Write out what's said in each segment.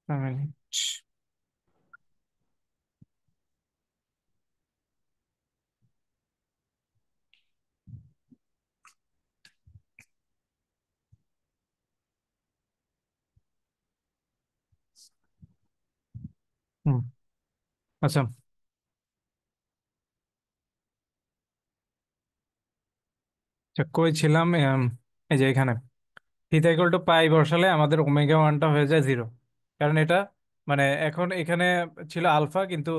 Minute. হুম। আচ্ছা, কই ছিলাম? এই যে এখানে থিটা ইকুয়াল টু পাই বসালে আমাদের ওমেগা ওয়ানটা হয়ে যায় জিরো। কারণ এটা মানে এখন এখানে ছিল আলফা, কিন্তু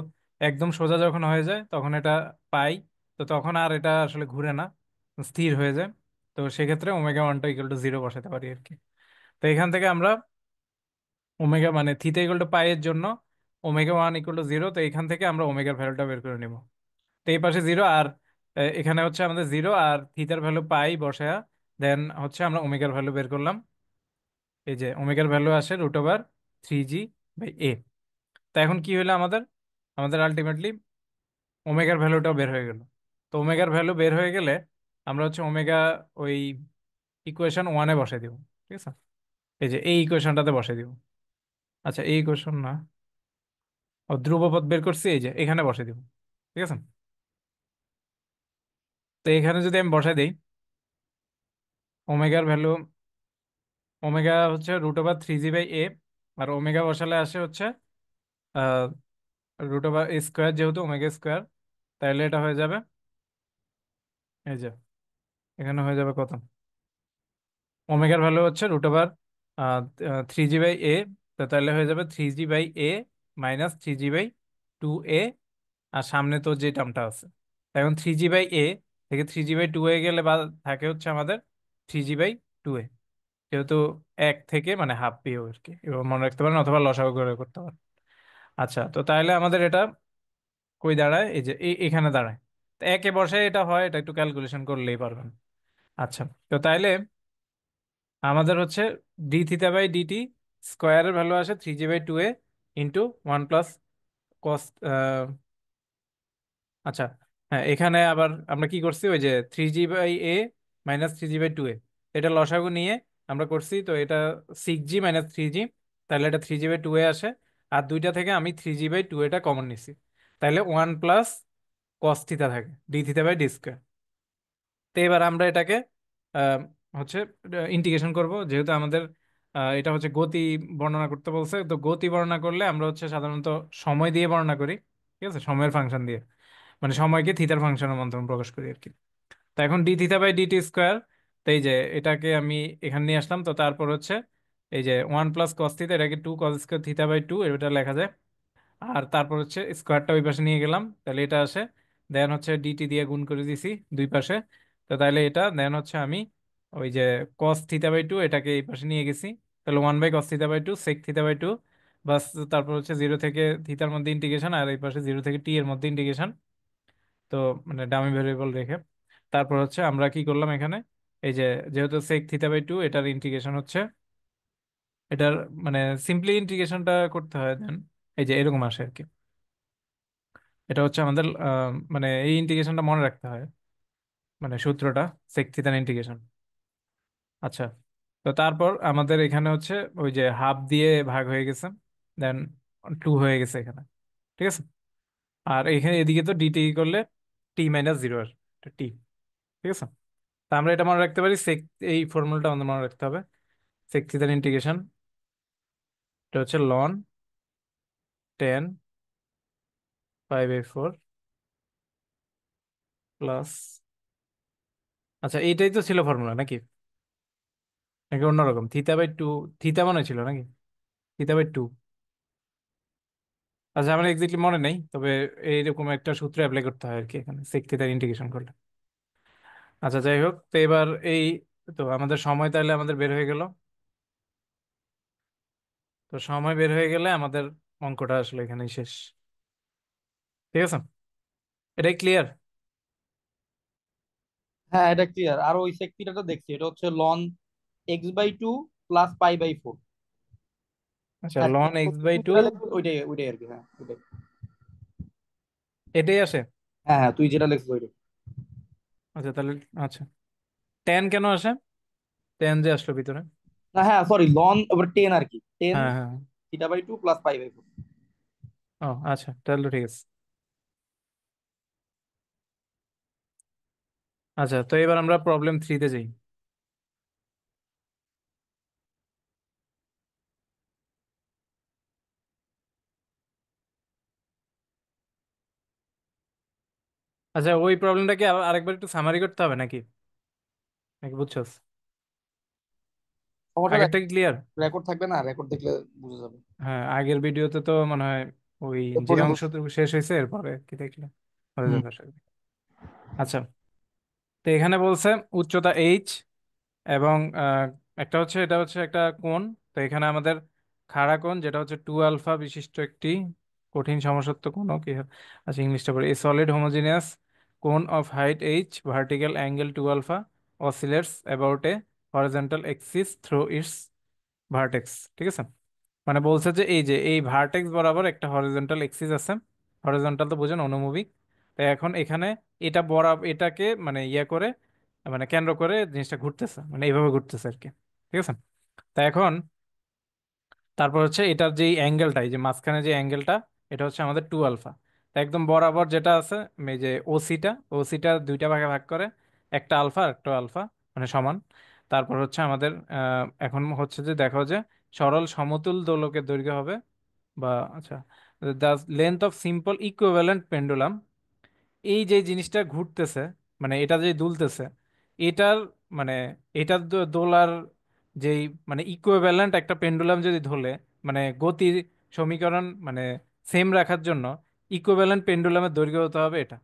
একদম সোজা যখন হয়ে যায় তখন এটা পাই। তো তখন আর এটা আসলে ঘুরে না, স্থির হয়ে যায়। তো সেক্ষেত্রে ওমেগা ওয়ানটা ইকুয়াল টু জিরো বসাতে পারি আর কি। তো এখান থেকে আমরা ওমেগা মানে থিটা ইকুয়াল টু পাই এর জন্য omega one equal to zero, তো এখান থেকে আমরা ওমেগার ভ্যালুটা বের করে নিব। তো এই পাশে জিরো, আর এখানে হচ্ছে আমাদের জিরো, আর থিটার ভ্যালু পাই বসায়া দেন হচ্ছে আমরা ওমেগার ভ্যালু বের করলাম। এই যে ওমেগার ভ্যালু আসে √3g/a। তো এখন কি হলো আমাদের? আমাদের আলটিমেটলি ওমেগার ভ্যালুটাও বের হয়ে গেল। তো ওমেগার ভ্যালু বের হয়ে গেলে আমরা হচ্ছে ওমেগা ওই ইকুয়েশন ওয়ানে বসাই দিব। ঠিক আছে, এই যে এই ইকুয়েশনটাতে বসাই দিব। আচ্ছা, এই ইকুয়েশন না, ও ধ্রুবপদ বের করছি, এই যে এখানে বসাই দিব। ঠিক আছে, তো এখানে যদি আমি বসাই দিই ওমেগার ভ্যালু, ওমেগা হচ্ছে √3g/a, আর ওমেগা বসালে আসে হচ্ছে √স্কোয়ার, যেহেতু ওমেগা স্কোয়ার, তাহলে এটা হয়ে যাবে এই যে এখানে হয়ে যাবে কত? ওমেগার ভ্যালু হচ্ছে √3g/a, তো তাহলে হয়ে যাবে 3g/a -3g/2a। আর সামনে তো যে টার্মটা আছে, এখন 3g/a থেকে 3g/2a গেলে বা থাকে হচ্ছে আমাদের 3g/2a, যেহেতু এক থেকে মানে হাফ পেয়ে আর কি, এবার মনে রাখতে পারেন অথবা লসাগু করে করতে পারেন। আচ্ছা, তো তাহলে আমাদের এটা কই দাঁড়ায়? এই যে এখানে দাঁড়ায়। তো একে বসে এটা হয়, এটা একটু ক্যালকুলেশন করলেই পারবেন। আচ্ছা, তো তাইলে আমাদের হচ্ছে d θ/dt স্কোয়ারের ভ্যালু আসে 3g/2a ইন্টু 1 প্লাস কস। আচ্ছা, হ্যাঁ, এখানে আবার আমরা কি করছি, ওই যে 3g/a -3g/2a, এটা লসাগু নিয়ে আমরা করছি, তো এটা 6g - 3g, তাহলে এটা 3g/2a আসে। আর দুইটা থেকে আমি 3g/2a কমন নিছি, তাহলে 1 প্লাস কস থিটা থাকে d θ/d²। তো এবার আমরা এটাকে আহ, হচ্ছে ইন্টিগ্রেশন করব, যেহেতু আমাদের এটা হচ্ছে গতি বর্ণনা করতে বলছে। তো গতি বর্ণনা করলে আমরা হচ্ছে সাধারণত সময় দিয়ে বর্ণনা করি। ঠিক আছে, সময়ের ফাংশন দিয়ে, মানে সময়কে থিটার ফাংশনের মাধ্যমে প্রকাশ করি আর কি। তো এখন d θ/dt², তো এই যে এটাকে আমি এখানে নিয়ে আসলাম। তো তারপর হচ্ছে এই যে 1 প্লাস কস থিটা, এটাকে 2 cos²θ/2 এটা লেখা যায়। আর তারপর হচ্ছে স্কোয়ারটা ওই পাশে নিয়ে গেলাম, তাহলে এটা আসে। দেন হচ্ছে ডিটি দিয়ে গুণ করে দিছি দুই পাশে। তো তাহলে এটা দেন হচ্ছে আমি ওই যে cos θ/2 এটাকে এই পাশে নিয়ে গেছি, তাহলে 1/cos θ/2 sec θ/2 বাস। তারপর হচ্ছে জিরো থেকে থিতার মধ্যে ইন্টিগ্রেশন, আর এই পাশে জিরো থেকে টি এর মধ্যে ইন্টিগ্রেশন। তো মানে ডামি ভেরিয়েবল রেখে তারপর হচ্ছে আমরা কি করলাম এখানে, এই যে যেহেতু sec θ/2 এটার ইন্টিগ্রেশন হচ্ছে এটার মানে সিম্পলি ইন্টিগ্রেশনটা করতে হয় দেন এই যে এরকম আসে আর কি। এটা হচ্ছে আমাদের মানে এই ইন্টিগ্রেশনটা মনে রাখতে হয়, মানে সূত্রটা সেক থিটার ইন্টিগ্রেশন। আচ্ছা, তো তারপর আমাদের এখানে হচ্ছে ওই যে হাফ দিয়ে ভাগ হয়ে গেছে, দেন 2 হয়ে গেছে এখানে। ঠিক আছে, আর এখানে এদিকে তো ডিটি করলে t - 0 আর টি। ঠিক আছে, তা আমরা এটা মনে রাখতে পারি সেক, এই ফর্মুলাটা আমাদের মনে রাখতে হবে। সেক থিটার ইন্টিগ্রেশন এটা হচ্ছে ln π/4 প্লাস, আচ্ছা এইটাই তো ছিল ফর্মুলা নাকি? নাকি অন্যরকম θ/2? থিতা মনে ছিল নাকি? θ/2? আচ্ছা, আমার এক্স্যাক্টলি মনে নেই, তবে এইরকম একটা সূত্র অ্যাপ্লাই করতে হয় আর কি এখানে সেক থিটার ইন্টিগ্রেশন করলে। আচ্ছা, যাই হোক, তো এবার এই, তো আমাদের সময় তাহলে আমাদের বের হয়ে গেল। তো সময় বের হয়ে গেলে আমাদের অঙ্কটা আসলে এখানেই শেষ। ঠিক আছে, এটাই ক্লিয়ার? হ্যাঁ, এটা ক্লিয়ার। আর ওই সেক থিটাটা দেখছি, এটা হচ্ছে ln x/2 প্লাস π/4। আচ্ছা, হ্যাঁ, লন এক্স বাই তুই টু যেটা লিখছিস ওইটাই ওইটাই আর কি। হ্যাঁ ওইটাই। এটাই আসে? হ্যাঁ হ্যাঁ, তুই যেটা লিখছিস ওইটাই। আচ্ছা তাহলে, আচ্ছা, ট্যান কেন আসে? ট্যান যে আসলো ভিতরে। না হ্যাঁ, সরি, লন ওভার 10 আর কি, টেন হ্যাঁ হ্যাঁ θ/2 প্লাস π/4। ও আচ্ছা, তাহলে ঠিক আছে। আচ্ছা, তো এবার আমরা প্রবলেম থ্রিতে যাই। আচ্ছা, ওই প্রবলেমটাকে আরেকবার একটু সামারি করতে হবে নাকি, নাকি বুঝছস? সমস্যা নাই, আগেরটা কি ক্লিয়ার? রেকর্ড থাকবে না, রেকর্ড দেখলে বুঝে যাবে। হ্যাঁ, আগের ভিডিওতে তো মনে হয় ওই এ যে পর্যন্ত। অংশটুকু শেষ হয়েছে, এরপরে কি দেখলে হয়ে হুম। যাবে আশা করি। আচ্ছা, তো এখানে বলছে উচ্চতা এইচ, এবং একটা হচ্ছে, এটা হচ্ছে একটা কোণ। তো এখানে আমাদের খাড়া কোণ, যেটা হচ্ছে 2α বিশিষ্ট একটি কঠিন সমসত্ব কোণ, কি আচ্ছা ইংলিশটা পড়ে, a solid homogeneous cone of height H, vertical angle 2α, oscillates about a horizontal axis through its vertex. ঠিক আছে, মানে বলছে যে এই যে এই ভার্টেক্স বরাবর একটা হরিজন্টাল এক্সিস আছে। হরিজন্টাল তো বুঝেন, অনুভূমিক। তাই এখন এখানে এটা বরাবর, এটাকে মানে ইয়ে করে, মানে কেন্দ্র করে জিনিসটা ঘুরতেছে, মানে এইভাবে ঘুরতেছে আর কি। ঠিক আছে, তা এখন তারপর হচ্ছে এটার যে অ্যাঙ্গেলটা, এই যে মাঝখানে যে অ্যাঙ্গেলটা, এটা হচ্ছে আমাদের 2α। তা একদম বরাবর যেটা আছে, এই যে ওসিটা, ওসিটা দুইটা ভাগে ভাগ করে, একটা আলফা আর একটা আলফা, মানে সমান। তারপর হচ্ছে আমাদের এখন হচ্ছে যে দেখো যে সরল সমতুল দোলকের দৈর্ঘ্য হবে, বা আচ্ছা, the length of simple equivalent pendulum, এই যে জিনিসটা ঘুরতেছে, মানে এটা যে দুলতেছে, এটার মানে এটা দোলার যেই মানে ইকুইভ্যালেন্ট একটা পেন্ডুলাম যদি ধরলে, মানে গতির সমীকরণ মানে সেম রাখার জন্য ইকুইভ্যালেন্ট পেন্ডুলামের দৈর্ঘ্য হতে হবে এটা।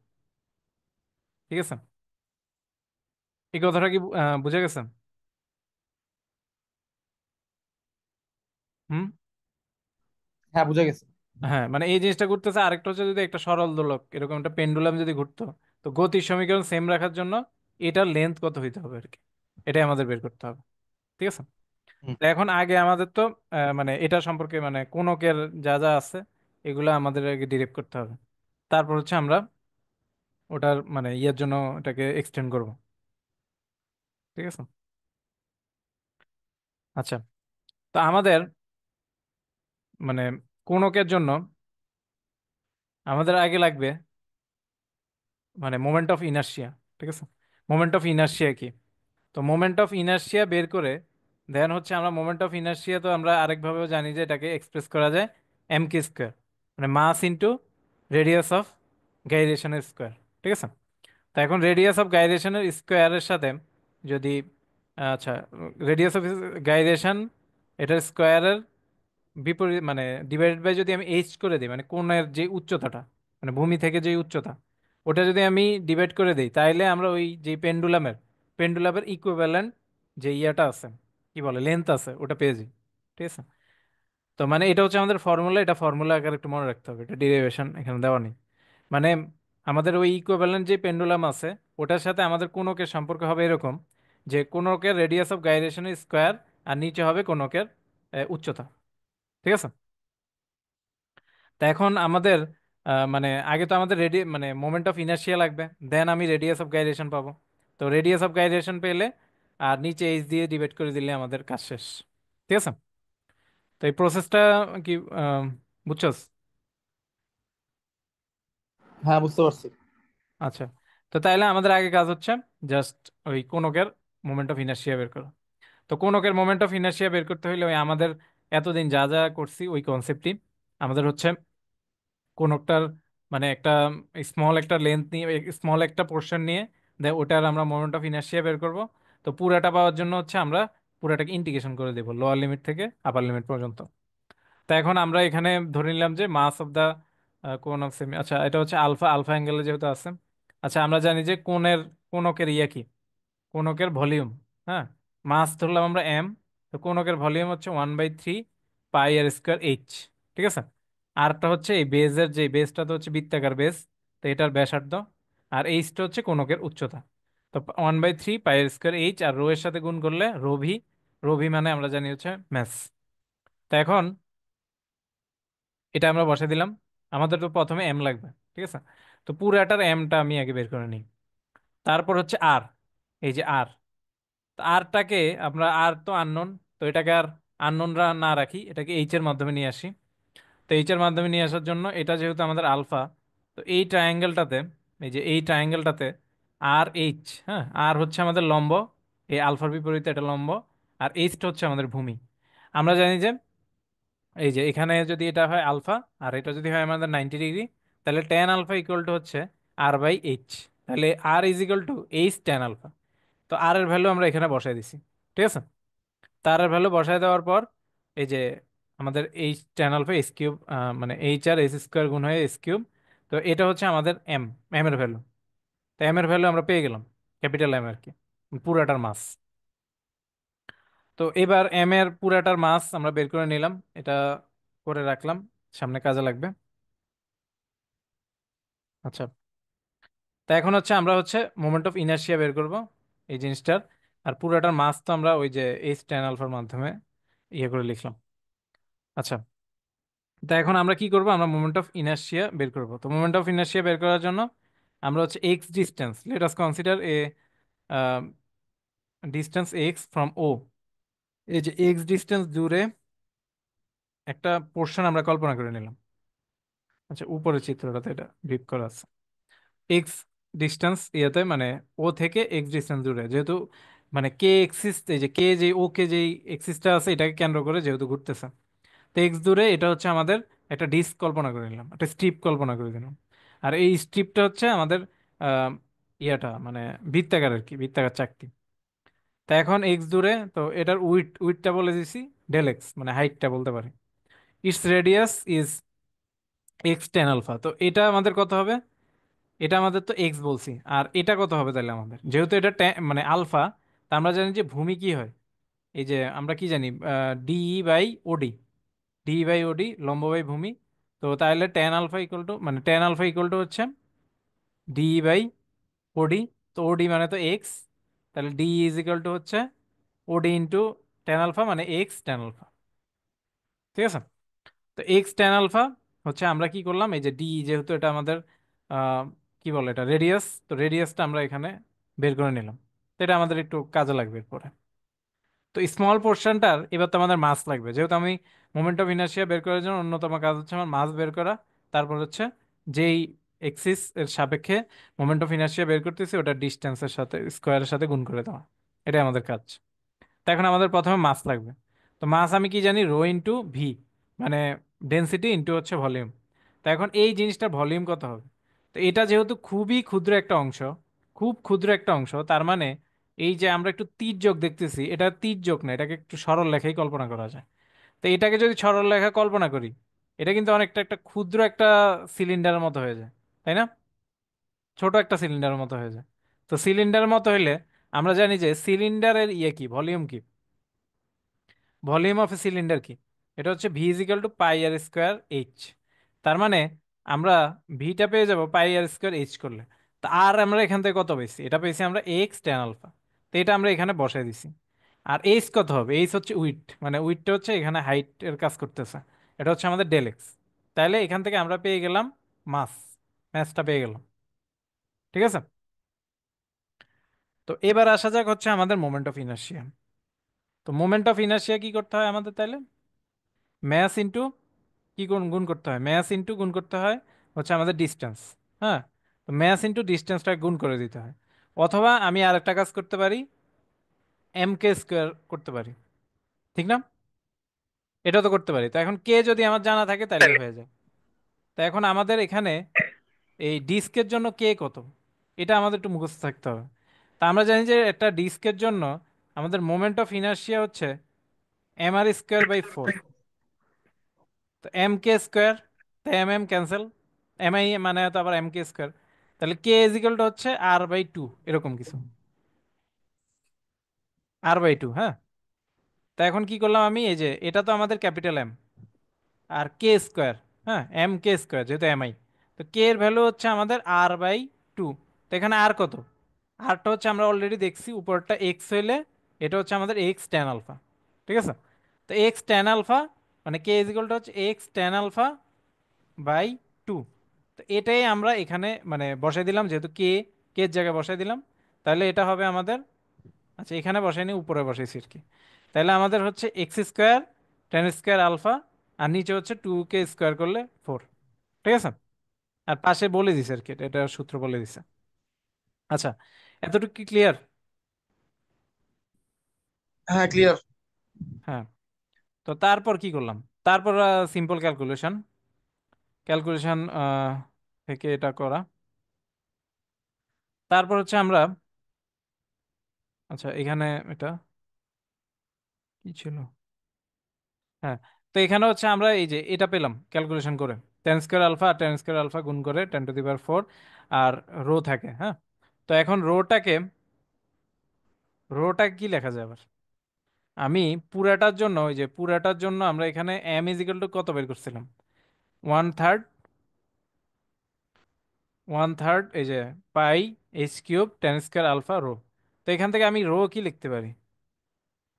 ঠিক আছে, এই কথাটা কি বুঝে গেছেন? হুম। হ্যাঁ, বুঝে গেছে। হ্যাঁ, মানে এই জিনিসটা ঘুরতেছে, আরেকটা হচ্ছে যদি একটা সরল দোলক এরকম একটা পেন্ডুলাম যদি ঘুরতো, তো গতির সমীকরণ সেম রাখার জন্য এটার লেন্থ কত হইতে হবে আর কি, এটাই আমাদের বের করতে হবে। ঠিক আছে, হুম। তো এখন আগে আমাদের তো মানে এটা সম্পর্কে মানে কোনকের যা যা আছে এগুলো আমাদের আগে ডিরেক্ট করতে হবে। তারপর হচ্ছে আমরা ওটার মানে ইয়ের জন্য এটাকে এক্সটেন্ড করব। ঠিক আছে, আচ্ছা, তো আমাদের মানে কোনকের জন্য আমাদের আগে লাগবে মানে মোমেন্ট অফ ইনার্শিয়া। ঠিক আছে, মোমেন্ট অফ ইনার্শিয়া কি, তো মোমেন্ট অফ ইনার্শিয়া বের করে দেন হচ্ছে আমরা মোমেন্ট অফ ইনার্শিয়া তো আমরা আরেকভাবেও জানি যে এটাকে এক্সপ্রেস করা যায় m² মানে মাস ইনটু রেডিয়াস অফ গাইরেশনের স্কোয়ার। ঠিক আছে, তো এখন রেডিয়াস অফ গাইরেশনের স্কোয়ারের সাথে যদি আচ্ছা, রেডিয়াস অফ গাইরেশন এটার স্কোয়ারের বিপরীত মানে ডিভাইডেড বাই যদি আমি এইচ করে দিই, মানে কোণের যে উচ্চতাটা, মানে ভূমি থেকে যে উচ্চতা, ওটা যদি আমি ডিভাইড করে দিই, তাইলে আমরা ওই যে পেন্ডুলামের ইকুইভ্যালেন্ট যে ইয়াটা আছে, কি বলে লেন্থ আছে, ওটা পেয়ে যাই। ঠিক আছে, তো মানে এটা হচ্ছে আমাদের ফর্মুলা, এটা ফর্মুলা আকারে একটু মনে রাখতে হবে, এটা ডেরিভেশন এখানে দেওয়া নেই। মানে আমাদের ওই ইকুইভ্যালেন্ট যে পেন্ডুলাম আছে, ওটার সাথে আমাদের কোনকের সম্পর্ক হবে এরকম, যে কোনকের রেডিয়াস অফ গাইরেশনের স্কোয়ার, আর নিচে হবে কোনকের উচ্চতা। ঠিক আছে, তা এখন আমাদের মানে আগে তো আমাদের মানে মোমেন্ট অফ ইনার্শিয়া লাগবে, দেন আমি রেডিয়াস অফ গাইরেশন পাবো। তো রেডিয়াস অফ গাইরেশন পেলে আর নিচে এইচ দিয়ে ডিভাইড করে দিলে আমাদের কাজ শেষ। ঠিক আছে, তো এই প্রসেসটা কি বুঝছস? হ্যাঁ, বুঝতে পারছি। আচ্ছা, তো তাইলে আমাদের আগে কাজ হচ্ছে জাস্ট ওই কোনকের মোমেন্ট অফ ইনার্শিয়া বের করা। তো কোনকের মোমেন্ট অফ ইনার্শিয়া বের করতে হইলে ওই আমাদের এতদিন যা যা করছি ওই কনসেপ্টই আমাদের হচ্ছে, কোনটার মানে একটা স্মল একটা লেন্থ নিয়ে, স্মল একটা পোর্শন নিয়ে দেন ওটার আমরা মোমেন্ট অফ ইনার্শিয়া বের করব। তো পুরাটা পাওয়ার জন্য হচ্ছে আমরা পুরাটাকে ইন্টিগ্রেশন করে দেবো লোয়ার লিমিট থেকে আপার লিমিট পর্যন্ত। তো এখন আমরা এখানে ধরে নিলাম যে মাস অফ দা কোন অফ সেমি, আচ্ছা এটা হচ্ছে আলফা, আলফা অ্যাঙ্গেলে যেহেতু আছে। আচ্ছা, আমরা জানি যে কোনকের ইয়া কি, কোনকের ভলিউম। হ্যাঁ, মাস ধরলাম আমরা এম, তো কোনকের ভলিউম হচ্ছে 1/3 পাই আর স্কোয়ার এইচ। ঠিক আছে, আরটা হচ্ছে এই বেজের, যে বেসটা তো হচ্ছে বৃত্তাকার বেস, তো এটার ব্যাসার্ধ, আর এইচটা হচ্ছে কোনকের উচ্চতা। তো 1/3 পাই আর স্কোয়ার এইচ, আর রো এর সাথে গুণ করলে রো ভি, রো ভি মানে আমরা জানি হচ্ছে ম্যাস। তো এখন এটা আমরা বসে দিলাম, আমাদের তো প্রথমে এম লাগবে। ঠিক আছে, তো পুরাটার এমটা আমি আগে বের করে নিই। তারপর হচ্ছে আর, এই যে আর, আরটাকে আমরা, আর তো আননোন, তো এটাকে আর আননোনরা না রাখি, এটাকে এইচ এর মাধ্যমে নিয়ে আসি। তো এইচ এর মাধ্যমে নিয়ে আসার জন্য এটা যেহেতু আমাদের আলফা, তো এই ট্রায়াঙ্গেলটাতে, এই যে এই ট্রায়াঙ্গেলটাতে আর এইচ, হ্যাঁ, আর হচ্ছে আমাদের লম্ব, এই আলফার বিপরীতে এটা লম্ব, আর এইচটা হচ্ছে আমাদের ভূমি। আমরা জানি যে এই যে এখানে যদি এটা হয় আলফা, আর এটা যদি হয় আমাদের 90 ডিগ্রি, তাহলে ট্যান আলফা ইকুয়াল টু হচ্ছে আর বাই এইচ। তাহলে R is equal to H tan alpha. তো আর এর ভ্যালু আমরা এখানে বসাই দিছি, ঠিক আছে। তার এর ভ্যালু বসায় দেওয়ার পর এই যে আমাদের H tan alpha S cube, মানে এইচ আর এস স্কোয়ার গুণ হয়ে এস কিউব। তো এটা হচ্ছে আমাদের এম, এম এর ভ্যালু। তো এম এর ভ্যালু আমরা পেয়ে গেলাম, ক্যাপিটাল এম আর কি, পুরাটার মাস। তো এবার এম এর পুরাটার মাস আমরা বের করে নিলাম, এটা করে রাখলাম, সামনে কাজে লাগবে। আচ্ছা, তা এখন হচ্ছে আমরা হচ্ছে মোমেন্ট অফ ইনার্শিয়া বের করব এই জিনিসটার। আর পুরাটার মাস তো আমরা ওই যে এইচ ট্যান আলফার মাধ্যমে ইয়ে করে লিখলাম। আচ্ছা, তা এখন আমরা কি করব, আমরা মোমেন্ট অফ ইনার্শিয়া বের করব। তো মোমেন্ট অফ ইনার্শিয়া বের করার জন্য আমরা হচ্ছে X distance, let us consider a distance X from O. এই যে এক্স ডিস্টেন্স দূরে একটা পোর্শন আমরা কল্পনা করে নিলাম। আচ্ছা, উপরের চিত্রটাতে এটা ব্রিফ করা আছে। এক্স ডিস্টেন্স ইয়েতে মানে ও থেকে এক্স ডিস্টেন্স দূরে, যেহেতু মানে কে এক্সিস, এই যে কে যে ও কে যে এক্সিসটা আছে এটাকে কেন্দ্র করে যেহেতু ঘুরতেছে, তো এক্স দূরে এটা হচ্ছে আমাদের একটা ডিস্ক কল্পনা করে নিলাম, একটা স্ট্রিপ কল্পনা করে দিলাম। আর এই স্ট্রিপটা হচ্ছে আমাদের আহ, ইয়াটা মানে বৃত্তাকার আর কি, বৃত্তাকার চাকতি। তা এখন এক্স দূরে, তো এটার উইডটা বলে দিছি ডেল এক্স, মানে হাইটটা বলতে পারি। Its radius is X tan alpha. তো এটা আমাদের কত হবে, এটা আমাদের তো এক্স বলছি, আর এটা কত হবে তাহলে আমাদের, যেহেতু এটা মানে আলফা, তা আমরা জানি যে ভূমি কি হয়, এই যে আমরা কি জানি, ডিই বাই ওডি, ডি বাই ওডি লম্ব বাই ভূমি। তো তাহলে ট্যান আলফা ইকুয়াল টু, মানে ট্যান আলফা ইকুয়াল টু হচ্ছে ডি বাই ওডি। তো ওডি মানে তো এক্স, তাহলে ডি ইজ ইকুয়াল টু হচ্ছে ওডি ইন্টু ট্যান আলফা, মানে এক্স ট্যান আলফা, ঠিক আছে। তো এক্স ট্যান আলফা হচ্ছে আমরা কি করলাম, এই যে ডি, যেহেতু এটা আমাদের আহ, কি বলে এটা রেডিয়াস, তো রেডিয়াসটা আমরা এখানে বের করে নিলাম। তো এটা আমাদের একটু কাজে লাগবে এরপরে। তো স্মল পোর্শনটার এবার তো আমাদের মাস লাগবে, যেহেতু আমি মোমেন্ট অফ ইনার্শিয়া বের করার জন্য অন্যতম কাজ হচ্ছে আমার মাস বের করা। তারপর হচ্ছে যেই এক্সিস এর সাপেক্ষে মোমেন্ট অফ ইনার্শিয়া বের করতেছি ওটা ডিস্টেন্সের সাথে স্কোয়ারের সাথে গুণ করে দেওয়া, এটাই আমাদের কাজ। তো এখন আমাদের প্রথমে মাস লাগবে। তো মাস আমি কি জানি, রো ইন্টু ভি, মানে ডেনসিটি ইন্টু হচ্ছে ভলিউম। তো এখন এই জিনিসটার ভলিউম কত হবে, তো এটা যেহেতু খুবই ক্ষুদ্র একটা অংশ, খুব ক্ষুদ্র একটা অংশ, তার মানে এই যে আমরা একটু তীর যোগ দেখতেছি, এটা তীর যোগ না, এটাকে একটু সরল রেখাই কল্পনা করা যায়। তো এটাকে যদি সরল রেখা কল্পনা করি, এটা কিন্তু অনেকটা একটা ক্ষুদ্র একটা সিলিন্ডারের মতো হয়ে যায়, তাই না? ছোট একটা সিলিন্ডারের মতো হয়ে যায়। তো সিলিন্ডারের মতো হইলে আমরা জানি যে সিলিন্ডারের ইয়ে কি, ভলিউম কি, ভলিউম অফ এ সিলিন্ডার কি, এটা হচ্ছে ভি ইজিক্যাল টু পাই আর স্কোয়ার এইচ। তার মানে আমরা ভিটা পেয়ে যাব পাই আর স্কোয়ার এইচ করলে। তা আর আমরা এখান থেকে কত পেয়েছি, এটা পেয়েছি আমরা এক্স ট্যান আলফা। তো এটা আমরা এখানে বসাই দিছি। আর এইচ কত হবে, এইচ হচ্ছে উইথ, মানে উইথটা হচ্ছে এখানে হাইট এর কাজ করতেছে, এটা হচ্ছে আমাদের ডেল এক্স। তাহলে এখান থেকে আমরা পেয়ে গেলাম মাস, ম্যাসটা পেয়ে গেলাম, ঠিক আছে। তো এবার আসা যাক হচ্ছে আমাদের মোমেন্ট অফ ইনার্শিয়া। তো মোমেন্ট অফ ইনার্শিয়া কি করতে হয় আমাদের তাহলে, ম্যাস ইন্টু কি গুণ গুণ করতে হয়, ম্যাস ইন্টু গুণ করতে হয় হচ্ছে আমাদের ডিস্টেন্স। হ্যাঁ, তো ম্যাস ইন্টু ডিস্টেন্সটা গুণ করে দিতে হয়। অথবা আমি আরেকটা কাজ করতে পারি, এম কে স্কোয়ার করতে পারি, ঠিক না? এটা তো করতে পারি। তো এখন কে যদি আমার জানা থাকে তাহলে হয়ে যায়। তো এখন আমাদের এখানে এই ডিস্কের জন্য কে কত, এটা আমাদের একটু মুখস্থ থাকতে হবে। তা আমরা জানি যে একটা ডিস্কের জন্য আমাদের মোমেন্ট অফ ইনার্শিয়া হচ্ছে M R square by four. তো এম কে স্কোয়ার, তো M M cancel, M I মানে তো আবার এম কে স্কোয়ার, তাহলে কে ইজিক্যাল হচ্ছে আর বাই টু, এরকম কিছু, আর বাই টু, হ্যাঁ। তা এখন কি করলাম আমি, এই যে এটা তো আমাদের ক্যাপিটাল এম, আর কে স্কোয়ার, হ্যাঁ, এম কে স্কোয়ার যেহেতু এম আই, তো কে এর ভ্যালু হচ্ছে আমাদের আর বাই টু। তো এখানে আর কত, আরটা হচ্ছে আমরা অলরেডি দেখছি উপরটা এক্স হইলে এটা হচ্ছে আমাদের এক্স ট্যান আলফা, ঠিক আছে। তো এক্স ট্যান আলফা মানে কে ইজিক্যালটা হচ্ছে X tan alpha by two. তো এটাই আমরা এখানে মানে বসাই দিলাম, যেহেতু কে, কে এর জায়গায় বসাই দিলাম। তাহলে এটা হবে আমাদের, আচ্ছা এখানে বসাইনি উপরে বসাইছি আর কি। তাহলে আমাদের হচ্ছে X square tan square alpha, আর নিচে হচ্ছে 2k স্কোয়ার করলে 4। ঠিক আছে, আর পাশে বলে দিছে আর কি, এটা সূত্র বলে দিছে। আচ্ছা, এতটুকু কি ক্লিয়ার? হ্যাঁ, ক্লিয়ার। হ্যাঁ। তো তারপর কি করলাম? তারপর সিম্পল ক্যালকুলেশন, ক্যালকুলেশন থেকে এটা করা। তারপর হচ্ছে আমরা, আচ্ছা এখানে এটা কি ছিল, হ্যাঁ। তো এখানে হচ্ছে আমরা এই যে এটা পেলাম ক্যালকুলেশন করে, টেন স্কোয়ার আলফা আর টেন স্কোয়ার আলফা গুণ করে 10⁴ আর রো থাকে, হ্যাঁ। তো এখন রোটা কি লেখা যায় আবার? আমি পুরাটার জন্য, ওই যে পুরাটার জন্য আমরা এখানে এম ইজ ইকুয়াল টু কত বের করছিলাম? 1/3, 1/3 এই যে pi h³ tan square alpha rho. তো এখান থেকে আমি রো কি লিখতে পারি?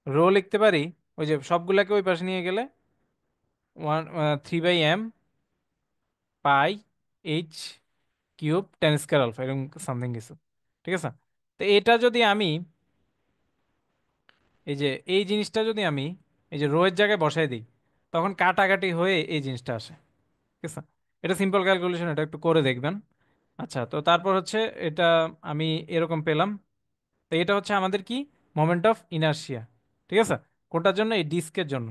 রো লিখতে পারি ওই যে সবগুলাকে ওই পাশে নিয়ে গেলে 3/m পাই h³ টেন স্কোয়ার আলফা, এরকম সামথিং কিছু। ঠিক আছে। তো এটা যদি আমি এই যে এই জিনিসটা যদি আমি এই যে রো এর জায়গায় বসাই দিই, তখন কাটাকাটি হয়ে এই জিনিসটা আসে। ঠিক আছে, এটা সিম্পল ক্যালকুলেশন, এটা একটু করে দেখবেন। আচ্ছা, তো তারপর হচ্ছে এটা আমি এরকম পেলাম। তো এটা হচ্ছে আমাদের কি, মোমেন্ট অফ ইনার্শিয়া। ঠিক আছে, কোনটার জন্য? এই ডিস্কের জন্য।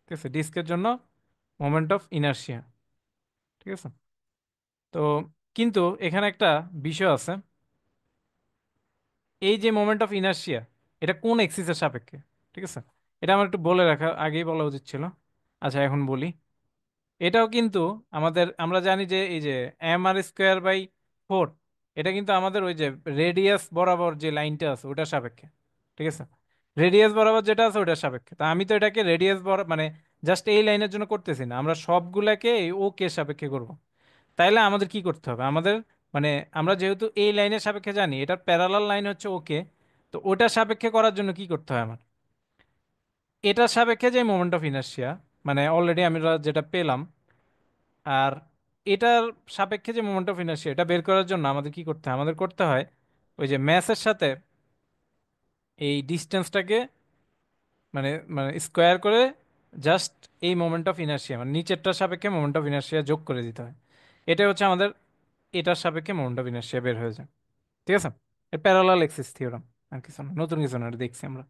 ঠিক আছে, ডিস্কের জন্য মোমেন্ট অফ ইনার্শিয়া। ঠিক আছে। তো কিন্তু এখানে একটা বিষয় আছে, এই যে মোমেন্ট অফ ইনার্শিয়া, এটা কোন এক্সিসের সাপেক্ষে? ঠিক আছে, এটা আমার একটু বলে রাখা আগেই বলা উচিত ছিল। আচ্ছা এখন বলি। এটাও কিন্তু আমাদের, আমরা জানি যে এই যে mr²/4, এটা কিন্তু আমাদের ওই যে রেডিয়াস বরাবর যে লাইনটা আছে ওটার সাপেক্ষে। ঠিক আছে, রেডিয়াস বরাবর যেটা আছে ওটার সাপেক্ষে। তা আমি তো এটাকে রেডিয়াস মানে জাস্ট এই লাইনের জন্য করতেছি না, আমরা সবগুলাকে এই ও কে সাপেক্ষে করব। তাইলে আমাদের কি করতে হবে? আমাদের মানে আমরা যেহেতু এই লাইনের সাপেক্ষে জানি এটার প্যারালাল লাইন হচ্ছে ওকে, তো ওটার সাপেক্ষে করার জন্য কি করতে হয় আমার? এটার সাপেক্ষে যে মোমেন্ট অফ ইনার্শিয়া, মানে অলরেডি আমরা যেটা পেলাম, আর এটার সাপেক্ষে যে মোমেন্ট অফ ইনার্শিয়া, এটা বের করার জন্য আমাদের কি করতে হয়? আমাদের করতে হয় ওই যে ম্যাসের সাথে এই ডিস্টেন্সটাকে মানে মানে স্কোয়ার করে জাস্ট এই মোমেন্ট অফ ইনার্শিয়া মানে নিচেরটার সাপেক্ষে মোমেন্ট অফ ইনার্শিয়া যোগ করে দিতে হয়। এটা হচ্ছে আমাদের এটার সাপেক্ষে মোমেন্ট অফ ইনার্শিয়া বের হয়ে যায়। ঠিক আছে, প্যারালাল এক্সিস থিওরাম, আর কিছু না, নতুন কিছু না, এটা দেখছি আমরা।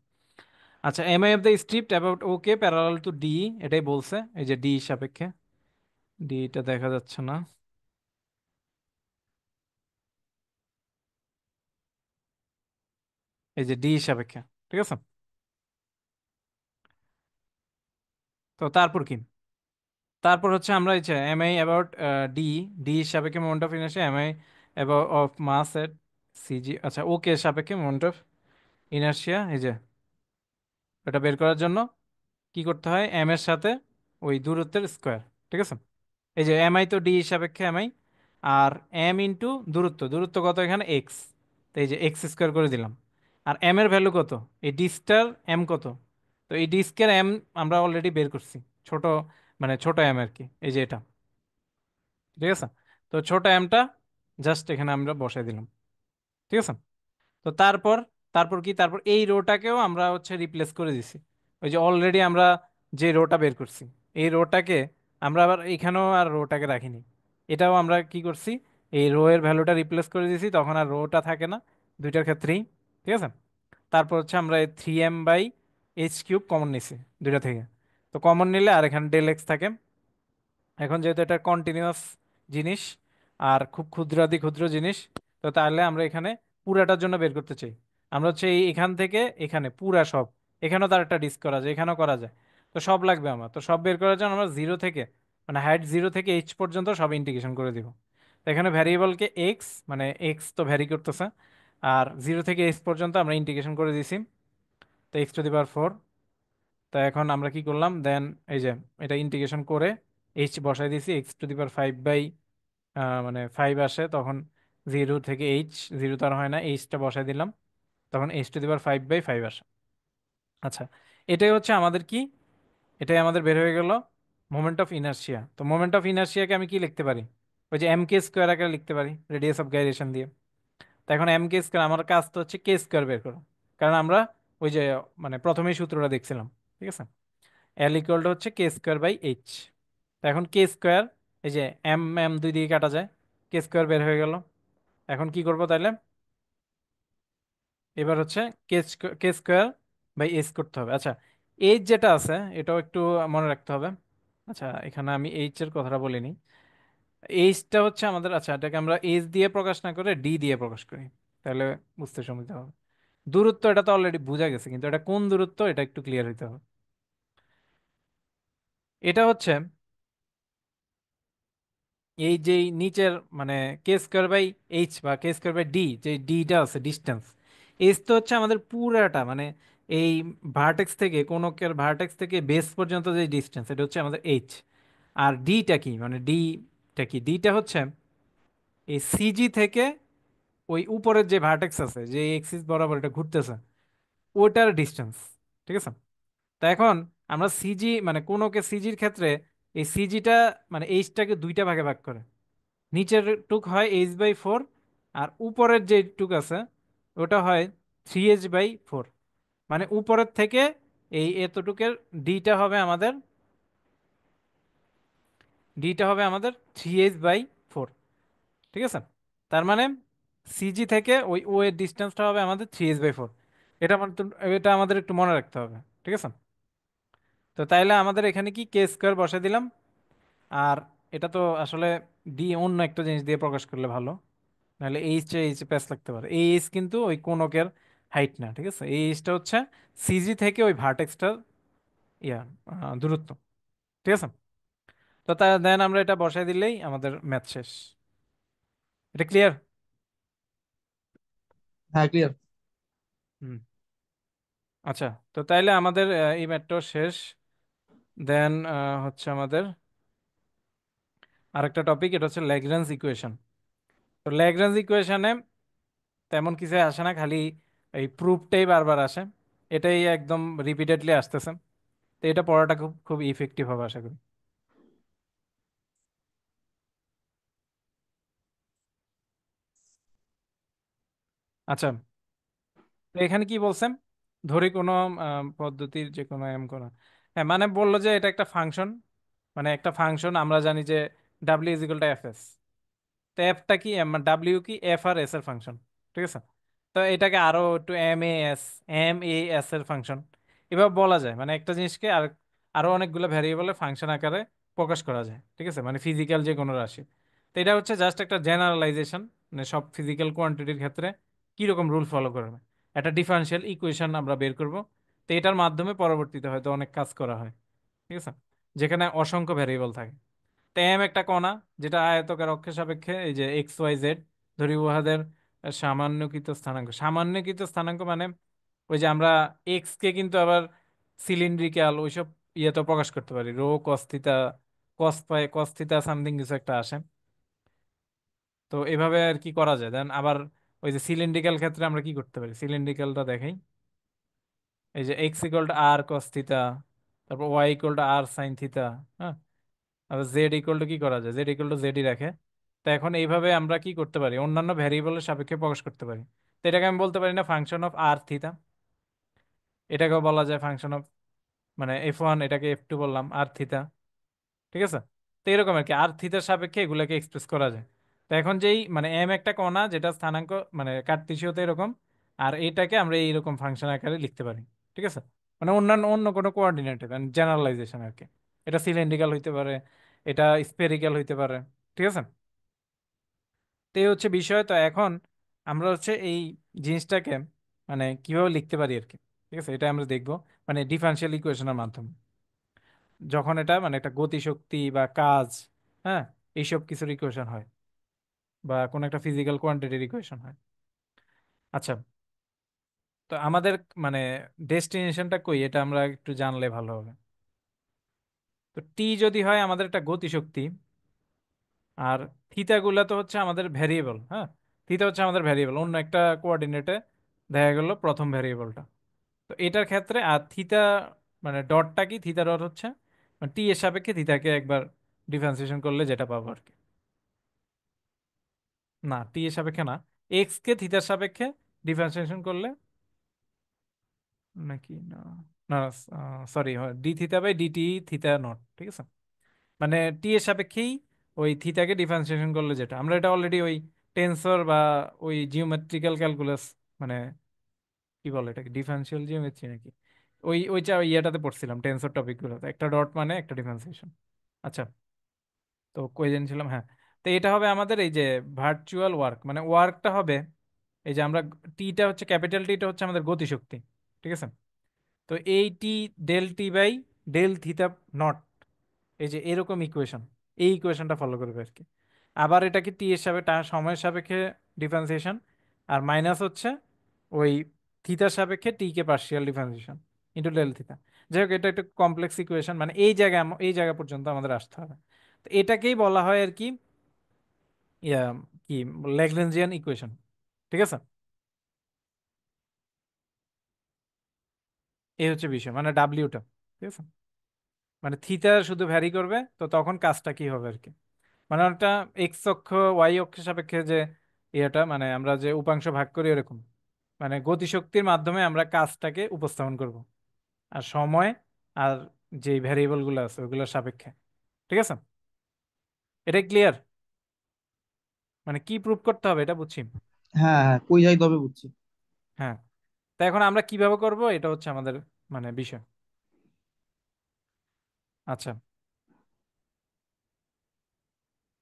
আচ্ছা, M I of the strip about OK parallel to D, এটাই বলছে। এই যে ডি সাপেক্ষে, ডিটা দেখা যাচ্ছে না, এই যে ডি সাপেক্ষে। ঠিক আছে, তো তারপর কি? তারপর হচ্ছে আমরা এই যে M I about D, D সাপেক্ষে moment of inertia, M I about of mass at CG, আচ্ছা ওকে সাপেক্ষে মোমেন্ট অফ ইনার্শিয়া, এই যে এটা বের করার জন্য কি করতে হয়? এম এর সাথে ওই দূরত্বের স্কোয়ার। ঠিক আছে, এই যে এম আই তো ডি সাপেক্ষে এম আই, আর এম ইন্টু দূরত্ব, দূরত্ব কত এখানে? এক্স। তো এই যে এক্স স্কোয়ার করে দিলাম। আর এম এর ভ্যালু কত? এই ডিস্কটার এম কত? তো এই ডিস্কের এম আমরা অলরেডি বের করছি, ছোট মানে ছোট এম আর কি, এই যে এটা। ঠিক আছে, তো ছোট এমটা জাস্ট এখানে আমরা বসাই দিলাম। ঠিক আছে, তো তারপর, তারপর কি, তারপর এই রোটাকেও আমরা হচ্ছে রিপ্লেস করে দিছি। ওই যে অলরেডি আমরা যে রোটা বের করছি, এই রোটাকে আমরা আবার এখানেও আর রোটাকে রাখিনি, এটাও আমরা কি করছি, এই রো এর ভ্যালুটা রিপ্লেস করে দিছি, তখন আর রোটা থাকে না দুইটার ক্ষেত্রেই। ঠিক আছে, তারপর হচ্ছে আমরা এই 3m/h³ কমন নিছি দুইটা থেকে। তো কমন নিলে আর এখানে ডেল এক্স থাকে। এখন যেহেতু এটা কন্টিনিউয়াস জিনিস আর খুব ক্ষুদ্রাতি ক্ষুদ্র জিনিস, তো তাহলে আমরা এখানে পুরাটার জন্য বের করতে চাই। আমরা হচ্ছে এই এখান থেকে এখানে পুরা সব, এখানেও তার একটা ডিস্ক করা যায়, এখানেও করা যায়। তো সব লাগবে আমার, তো সব বের করার জন্য আমরা জিরো থেকে মানে হাইট জিরো থেকে এইচ পর্যন্ত সব ইন্টিগ্রেশন করে দিব। তো এখানে ভ্যারিয়েবলকে এক্স মানে এক্স তো ভ্যারি করতেছে, আর জিরো থেকে এইচ পর্যন্ত আমরা ইন্টিগ্রেশন করে দিছি, তো x⁴। তো এখন আমরা কি করলাম দেন, এই যে এটা ইন্টিগ্রেশন করে এইচ বসাই দিয়েছি, x⁵ মানে 5 আসে তখন, জিরো থেকে এইচ, জিরো তো আর হয় না, এইচটা বসাই দিলাম, তখন h⁵/5 আসে। আচ্ছা, এটাই হচ্ছে আমাদের কি, এটাই আমাদের বের হয়ে গেল মোমেন্ট অফ ইনার্শিয়া। তো মোমেন্ট অফ ইনার্শিয়াকে আমি কি লিখতে পারি? ওই যে m k² আকারে লিখতে পারি, রেডিয়াস অফ গাইরেশন দিয়ে। তো এখন m k², আমার কাজ তো হচ্ছে k² বের করো, কারণ আমরা ওই যে মানে প্রথমেই সূত্রটা দেখছিলাম। ঠিক আছে, এল ইকুয়াল টু হচ্ছে কে স্কোয়ার বাই এইচ। এখন কে স্কোয়ার, এই যে এম এম দুই দিকে কাটা যায়, কে স্কোয়ার বের হয়ে গেল। এখন কি করবো তাইলে, এবার হচ্ছে কে স্কোয়ার বাই এইচ করতে হবে। আচ্ছা, এইচ যেটা আছে এটাও একটু মনে রাখতে হবে। আচ্ছা, এখানে আমি এইচ এর কথাটা বলিনি। এইচটা হচ্ছে আমাদের, আচ্ছা এটাকে আমরা এইচ দিয়ে প্রকাশ না করে ডি দিয়ে প্রকাশ করি, তাহলে বুঝতে সুবিধা হবে। দূরত্ব এটা তো অলরেডি বোঝা গেছে, কিন্তু এটা কোন দূরত্ব এটা একটু ক্লিয়ার হইতে হবে। এটা হচ্ছে এই যে নিচের মানে কে স্কোয়ার বাই এইচ বা কে স্কোয়ার বাই ডি, যে ডিটা আছে ডিস্টেন্স, এইচ তো হচ্ছে আমাদের পুরাটা মানে এই ভার্টেক্স থেকে কোনকের ভার্টেক্স থেকে বেস পর্যন্ত যে ডিস্টেন্স এটা হচ্ছে আমাদের এইচ। আর ডিটা কি, মানে ডিটা কি, ডিটা হচ্ছে এই সিজি থেকে ওই উপরের যে ভার্টেক্স আছে যে এক্সিস বরাবর এটা ঘুরতেছে ওটার ডিস্টেন্স। ঠিক আছে। তা এখন আমরা সিজি মানে কোনকে সিজির ক্ষেত্রে এই সিজিটা মানে এইচটাকে দুইটা ভাগে ভাগ করে, নিচের টুক হয় এইচ/4, আর উপরের যে টুক আছে ওটা হয় 3h/4। মানে উপরের থেকে এই এতটুকের ডিটা হবে আমাদের, ডিটা হবে আমাদের 3h/4। ঠিক আছে। তার মানে সিজি থেকে ওই ও এর ডিস্টেন্সটা হবে আমাদের 3h/4। এটা আমাদের একটু মনে রাখতে হবে। ঠিক আছে। তো তাইলে আমাদের এখানে কি কে স্কোয়ার বসে দিলাম। আর এটা তো আসলে ডি অন্য একটা জিনিস দিয়ে প্রকাশ করলে ভালো, নাহলে এইচ প্যাচ লাগতে পারে। এই এইচ কিন্তু ওই কোনকের হাইট না। ঠিক আছে, এই এইচটা হচ্ছে সিজি থেকে ওই ভার্টেক্সটার ইয়া দূরত্ব। ঠিক আছে। তো তা দেন আমরা এটা বসাই দিলেই আমাদের ম্যাথ শেষ। এটা ক্লিয়ার? হ্যাঁ, ক্লিয়ার। হুম। আচ্ছা, তো তাইলে আমাদের এই ম্যাথটাও শেষ। দেন হচ্ছে আমাদের আরেকটা টপিক, এটা হচ্ছে ল্যাগ্রাঞ্জ ইকুয়েশন। তো ল্যাগ্রাঞ্জ ইকুয়েশনে তেমন কিছু আসে না, খালি এই প্রুফটাই বারবার আসে, এটাই একদম রিপিটেডলি আসতেছে। তো এটা পড়াটা খুব খুব ইফেক্টিভ হবে আশা করি। আচ্ছা, তো এখানে কি বলছেন, ধরি কোনো পদ্ধতির যে কোনো এম করা। হ্যাঁ, মানে বললো যে এটা একটা ফাংশন, মানে একটা ফাংশন আমরা জানি যে W is equal two F S. তো এফটা কি, ডাব্লিউ কি, এফ আর এস এর ফাংশন। ঠিক আছে। তো এটাকে আরো একটু এম এ এস এর ফাংশন এভাবে বলা যায়, মানে একটা জিনিসকে আর আরো অনেকগুলো ভ্যারিয়েবলে ফাংশন আকারে প্রকাশ করা যায়। ঠিক আছে, মানে ফিজিক্যাল যে কোনো রাশি। তো এটা হচ্ছে জাস্ট একটা জেনারেলাইজেশন, মানে সব ফিজিক্যাল কোয়ান্টিটির ক্ষেত্রে কিরকম রুল ফলো করবে। একটা ডিফারেনশিয়াল ইকুয়েশন আমরা বের করব। তো এটার মাধ্যমে পরবর্তীতে হয়তো অনেক কাজ করা হয়। ঠিক আছে, যেখানে অসংখ্য ভ্যারিয়েবল থাকে। ট্যাম একটা কণা যেটা আয়তকার অক্ষের সাপেক্ষে এই যে XY Z, ধরি উহাদের সামান্যকৃত স্থানাঙ্ক মানে ওই যে আমরা এক্স কে কিন্তু আবার সিলিন্ড্রিক্যাল ওইসব ইয়েতে প্রকাশ করতে পারি, রো কস থিতা, কস থিতা সামথিং কিছু একটা আসে। তো এভাবে আর কি করা যায়। দেন আবার ওই যে সিলিন্ড্রিক্যাল ক্ষেত্রে আমরা কি করতে পারি, সিলিন্ড্রিক্যালটা দেখাই। এই যে X equal to R cos theta, তারপর Y equal to R sine theta. হ্যাঁ, আবার জেড ইকুয়াল টু কি করা যায়, জেড ইকুয়াল টু জেডই রাখে। তো এখন এইভাবে আমরা কি করতে পারি, অন্যান্য ভ্যারিয়েবলের সাপেক্ষে প্রকাশ করতে পারি। তো এটাকে আমি বলতে পারি না ফাংশন অফ আর থিতা, এটাকেও বলা যায় ফাংশন অফ, মানে F1 এটাকে F2 বললাম আর থিতা। ঠিক আছে। তো এরকম আর কি আর থিতার সাপেক্ষে এগুলোকে এক্সপ্রেস করা যায়। তো এখন যেই মানে এম একটা কণা যেটা স্থানাঙ্ক মানে কার্তেশীয়তে এরকম, আর এটাকে আমরা এইরকম ফাংশন আকারে লিখতে পারি। ঠিক আছে, মানে অন্যান্য অন্য কোনো কোঅর্ডিনেটে মানে জেনারেলাইজেশন আর কি। এটা সিলিন্ড্রিক্যাল হইতে পারে, এটা স্পেরিক্যাল হইতে পারে। ঠিক আছে। তো এই হচ্ছে বিষয়। তো এখন আমরা হচ্ছে এই জিনিসটাকে মানে কিভাবে লিখতে পারি আর কি। ঠিক আছে, এটা আমরা দেখবো মানে ডিফারেনশিয়াল ইকুয়েশনের মাধ্যমে, যখন এটা মানে একটা গতিশক্তি বা কাজ, হ্যাঁ, এইসব কিছুর ইকুয়েশন হয় বা কোনো একটা ফিজিক্যাল কোয়ান্টিটির ইকুয়েশন হয়। আচ্ছা, তো আমাদের মানে ডেস্টিনেশনটা কই এটা আমরা একটু জানলে ভালো হবে। তো টি যদি হয় আমাদের একটা গতিশক্তি, আর থিতা গুলা তো হচ্ছে আমাদের ভ্যারিয়েবল। হ্যাঁ, থিতা হচ্ছে আমাদের ভ্যারিয়েবল, অন্য একটা কোঅর্ডিনেটে দেখা গেল প্রথম ভ্যারিয়েবলটা। তো এটার ক্ষেত্রে আর থিতা মানে ডটটা কি, থিতা ডট হচ্ছে মানে টি এর সাপেক্ষে থিতাকে একবার ডিফারেন্সিয়েশন করলে যেটা পাবো আর কি। না, টি এর সাপেক্ষে না, এক্স কে থিতার সাপেক্ষে ডিফারেন্সিয়েশন করলে, নাকি না, না, sorry, D theta by D T theta naught, ঠিক আছে। মানে টি এর সাপেক্ষেই ওই থিতাকে ডিফারেন্সিয়েশন করলে যেটা, আমরা এটা অলরেডি ওই টেন্সর বা ওই জিওমেট্রিক্যাল ক্যালকুলাস, মানে কি বলে এটাকে, ডিফারেন্সিয়াল জিওমেট্রি নাকি, ওই ইয়েটাতে পড়ছিলাম টেন্সর টপিকগুলোতে, একটা ডট মানে একটা ডিফারেন্সিয়েশন। আচ্ছা, তো কই জানছিলাম, হ্যাঁ। তো এটা হবে আমাদের এই যে ভার্চুয়াল ওয়ার্ক, মানে ওয়ার্কটা হবে এই যে আমরা, টিটা হচ্ছে ক্যাপিটাল, টিটা হচ্ছে আমাদের গতিশক্তি, ঠিক আছে। তো এই T, del T by del theta not, এই যে এরকম ইকুয়েশন, এই ইকুয়েশনটা ফলো করবে আর কি। আবার এটাকে টি এর সাপেক্ষে সময়ের সাপেক্ষে ডিফারেন্সিয়েশন, আর মাইনাস হচ্ছে ওই থিতার সাপেক্ষে টি কে পার্শিয়াল ডিফারেন্সিয়েশন ইন্টু ডেল থিতা। যাই হোক, এটা একটা কমপ্লেক্স ইকুয়েশন, মানে এই জায়গা পর্যন্ত আমাদের আসতে হবে। তো এটাকেই বলা হয় আর কি ইয়া, কি, ল্যাগ্রেঞ্জিয়ান ইকুয়েশন, ঠিক আছে। এই হচ্ছে বিষয়, মানে ডাব্লিউটা, ঠিক আছে। মানে থিতা শুধু ভ্যারি করবে, তো তখন কাজটা কি হবে আর কি, মানে ওটা এক্স অক্ষ ওয়াই অক্ষের সাপেক্ষে যে ইয়েটা, মানে আমরা যে উপাংশ ভাগ করি এরকম, মানে গতিশক্তির মাধ্যমে আমরা কাজটাকে উপস্থাপন করব, আর সময় আর যে ভ্যারিয়েবল গুলো আছে ওগুলোর সাপেক্ষে, ঠিক আছে। এটা ক্লিয়ার? মানে কি প্রুভ করতে হবে এটা বুঝছি। হ্যাঁ হ্যাঁ, কই যাই তবে বুঝছি। হ্যাঁ, তো এখন আমরা কিভাবে করব এটা হচ্ছে আমাদের মানে বিষয়। আচ্ছা,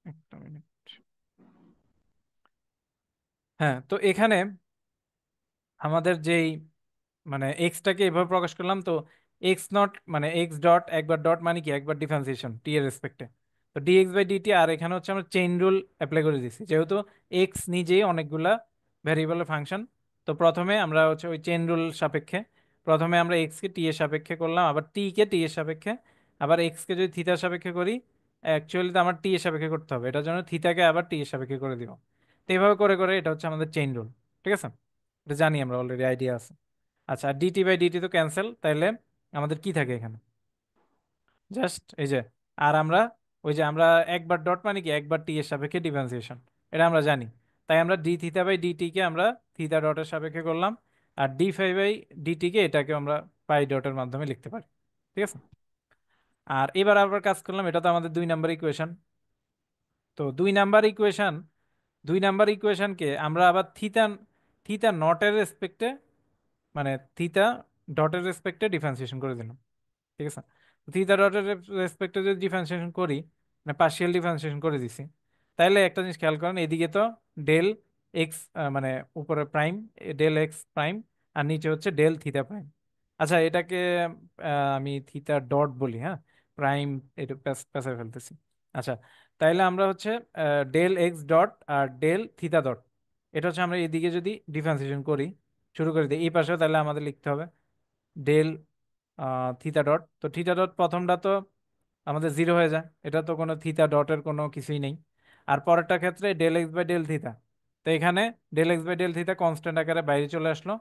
একটা মিনিট। হ্যাঁ, তো এখানে আমাদের যেই মানে এক্সটাকে এভাবে প্রকাশ করলাম, তো এক্স নট মানে এক্স ডট, একবার ডট মানে কি একবার ডিফারেন্সিয়েশন টি এর রেসপেক্টে, তো ডিএক্স বাই ডিটি। আর এখানে হচ্ছে আমরা চেইন রুল অ্যাপ্লাই করে দিচ্ছি, যেহেতু এক্স নিজেই অনেকগুলা ভ্যারিয়েবলের ফাংশন। তো প্রথমে আমরা হচ্ছে ওই চেইন রুল সাপেক্ষে প্রথমে আমরা এক্স কে টি এর সাপেক্ষে করলাম, আবার টি কে টি এর সাপেক্ষে, আবার এক্স কে যদি থিতার সাপেক্ষে করি, অ্যাকচুয়ালি তো আমার টি এর সাপেক্ষে করতে হবে, এটার জন্য থিতাকে আবার টি এর সাপেক্ষে করে দিব। তো এইভাবে করে করে এটা হচ্ছে আমাদের চেইন রুল, ঠিক আছে। এটা জানি আমরা, অলরেডি আইডিয়া আছে। আচ্ছা, ডিটি বাই ডিটি তো ক্যান্সেল, তাইলে আমাদের কি থাকে এখানে, জাস্ট এই যে, আর আমরা ওই যে আমরা একবার ডট মানে কি একবার টি এর সাপেক্ষে ডিফারেন্সিয়েশন, এটা আমরা জানি। তাই আমরা ডি থিতা বাই ডিটি কে আমরা থিতা ডটের সাপেক্ষে করলাম, আর ডি ফাই বাই ডিটি কে এটাকে আমরা পাই ডটের মাধ্যমে লিখতে পারি, ঠিক আছে। আর এবার আবার কাজ করলাম, এটা তো আমাদের 2 নাম্বার ইকুয়েশন। তো 2 নাম্বার ইকুয়েশনকে আমরা আবার থিতা থিতা নটের রেসপেক্টে, মানে থিতা ডটের রেসপেক্টে ডিফারেন্সিয়েশন করে দিলাম, ঠিক আছে। থিটা ডটের রেসপেক্টে যদি ডিফারেন্সিয়েশন করি, মানে পার্শিয়াল ডিফারেন্সিয়েশন করে দিছি, তাহলে একটা জিনিস খেয়াল করেন, এদিকে তো ডেল এক্স, মানে উপরে প্রাইম, ডেল এক্স প্রাইম, আর নিচে হচ্ছে ডেল থিতা প্রাইম। আচ্ছা, এটাকে আমি থিতা ডট বলি, হ্যাঁ, প্রাইম, এটা পেঁচায় ফেলতেছি। আচ্ছা, তাইলে আমরা হচ্ছে ডেল এক্স ডট আর ডেল থিতা ডট, এটা হচ্ছে আমরা এদিকে যদি ডিফারেন্সিয়েশন করি, শুরু করে দিই এই পাশেও, তাহলে আমাদের লিখতে হবে ডেল থিতা ডট। তো থিতা ডট প্রথমটা তো আমাদের জিরো হয়ে যায়, এটা তো কোনো থিতা ডটের কোনো কিছুই নেই। আর পরেরটা ক্ষেত্রে del X by del theta, তো এখানে del X by del theta constant আকারে বাইরে চলে আসলো,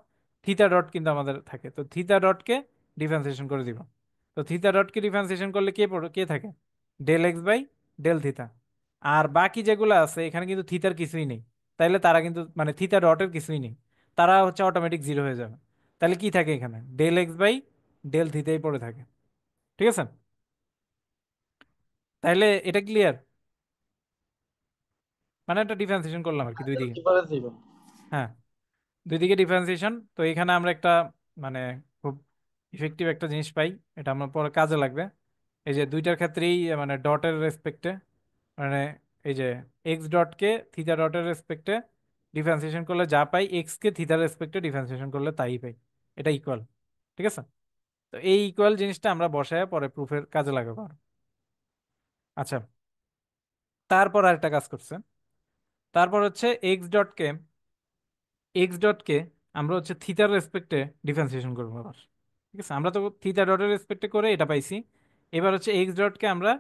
থিতা ডট কিন্তু আমাদের থাকে, তো থিতা ডটকে ডিফারেন্সিয়েশন করে দিব। তো থিতা ডটকে ডিফারেন্সিয়েশন করলে কে থাকে, del X by del theta. আর বাকি যেগুলো আছে এখানে কিন্তু থিতার কিছুই নেই, তাইলে তারা কিন্তু মানে থিতা ডটের কিছুই নেই, তারা হচ্ছে অটোমেটিক জিরো হয়ে যাবে। তাহলে কি থাকে এখানে, ডেল এক্স বাই ডেল থিতাই পড়ে থাকে, ঠিক আছে। তাহলে এটা ক্লিয়ার, মানে একটা ডিফারেন্সিয়েশন করলাম আর কি দুই দিকে। ডিফারেন্স দিবেন। হ্যাঁ, দুই দিকে ডিফারেন্সিয়েশন, তো এখানে আমরা একটা মানে খুব ইফেক্টিভ একটা জিনিস পাই, এটা আমার পরে কাজে লাগবে। এই যে দুইটার ক্ষেত্রেই মানে ডটের রেসপেক্টে, মানে এই যে এক্স ডটকে থিতা ডটের রেসপেক্টে ডিফারেন্সিয়েশন করলে যা পাই, এক্স কে থিতার রেসপেক্টে ডিফারেন্সিয়েশন করলে তাই পাই, এটা ইকুয়াল, ঠিক আছে। তো এই ইকুয়াল জিনিসটা আমরা বসায় পরে প্রুফের কাজে লাগাবো আর। আচ্ছা, তারপর আরেকটা কাজ করছে, তারপর হচ্ছে এক্স ডটকে আমরা হচ্ছে থিতার রেসপেক্টে ডিফারেন্সিয়েশন করবো আবার, ঠিক আছে। আমরা তো থিতা ডটের রেসপেক্টে করে এটা পাইছি, এবার হচ্ছে এক্স ডটকে আমরা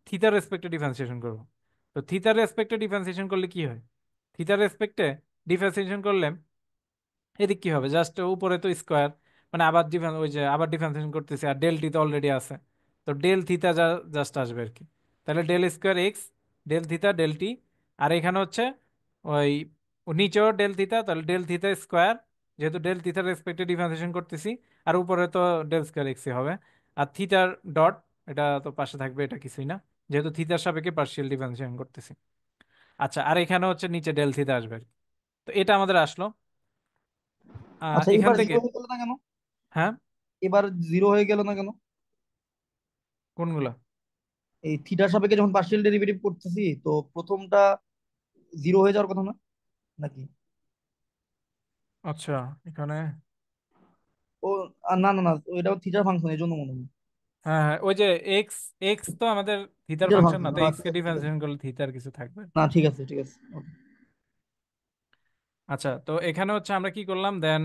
থিতার রেসপেক্টে ডিফারেন্সিয়েশন করবো। তো থিতার রেসপেক্টে ডিফারেন্সিয়েশন করলে কি হয়, থিতার রেসপেক্টে ডিফারেন্সিয়েশন করলে এদিক কি হবে, জাস্ট উপরে তো স্কোয়ার, মানে আবার ওই যে আবার ডিফারেন্সিয়েশন করতেছি, আর ডেল টি তো অলরেডি আছে, তো ডেল থিতা জাস্ট আসবে আর কি। তাহলে del square x del theta del T, আর এখানে হচ্ছে ওই নিচেও ডেল থিতা, তাহলে ডেল থিতা স্কোয়ার যেহেতু ডেল থিটার রেসপেক্টে ডিফারেন্সিয়েশন করতেছি, আর উপরে তো ডেল স্কয়ার এক্সই হবে। আর থিটার ডট, এটা তো পাশে থাকবে, এটা কিছুই না, যেহেতু থিটার সাপেক্ষে পার্শিয়াল ডিফারেন্সিয়েশন করতেছি। আচ্ছা, আর এখানে হচ্ছে নিচে ডেল থিটা আসবে আর কি। তো এটা আমাদের আসলো আচ্ছা, এখান এবার থেকে। জিরো হয়ে গেল না কেন? হ্যাঁ, এবার জিরো হয়ে গেল না কেন? কোনগুলো? এই থিটার সাপেক্ষে যখন পার্শিয়াল ডেরিভেটিভ করতেছি, তো প্রথমটা জিরো হয়ে যাওয়ার কথা না নাকি? আচ্ছা, এখানে ও না না না, ওইটাও থিটার ফাংশন, এই জন্য মনে হয়। হ্যাঁ হ্যাঁ, ওই যে এক্স, এক্স তো আমাদের থিতার থিটার ফাংশন ফাংশন, না, তো হ্যাঁ এক্স ঠিক কে আছে ঠিক আছে। ডিফারেন্সিয়েশন করলে থিতার কিছু থাকবে। না ঠিক আছে ঠিক আছে, okay. আচ্ছা, তো এখানে হচ্ছে আমরা কি করলাম দেন,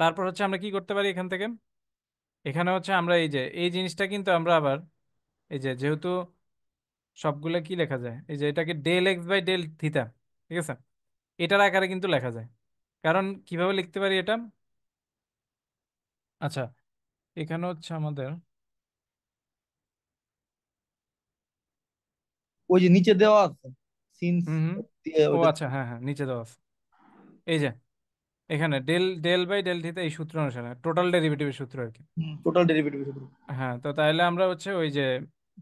তারপর হচ্ছে আমরা কি করতে পারি এখান থেকে। এখানে হচ্ছে আমরা এই যে এই জিনিসটা কিন্তু আমরা আবার এই যে যেহেতু সবগুলো কি লেখা যায়, এই যে এটাকে ডেল এক্স বাই ডেল থিতা, ঠিক আছে, এটার আকারে কিন্তু লেখা যায়। কারণ কিভাবে লিখতে পারি এটা, আচ্ছা, এখানে হচ্ছে আমাদের ওই যে নিচে দেওয়া আছে সিন্স হুম হুম, দিয়ে ও ওইটা। আচ্ছা, হ্যাঁ হ্যাঁ, নিচে দেওয়া আছে। এই যে এখানে del del by del theta, এই সূত্র অনুসারে টোটাল ডেরিভেটিভের সূত্র আর কি। টোটাল ডেরিভেটিভ শুধু। হ্যাঁ, তো তাহলে আমরা হচ্ছে ওই যে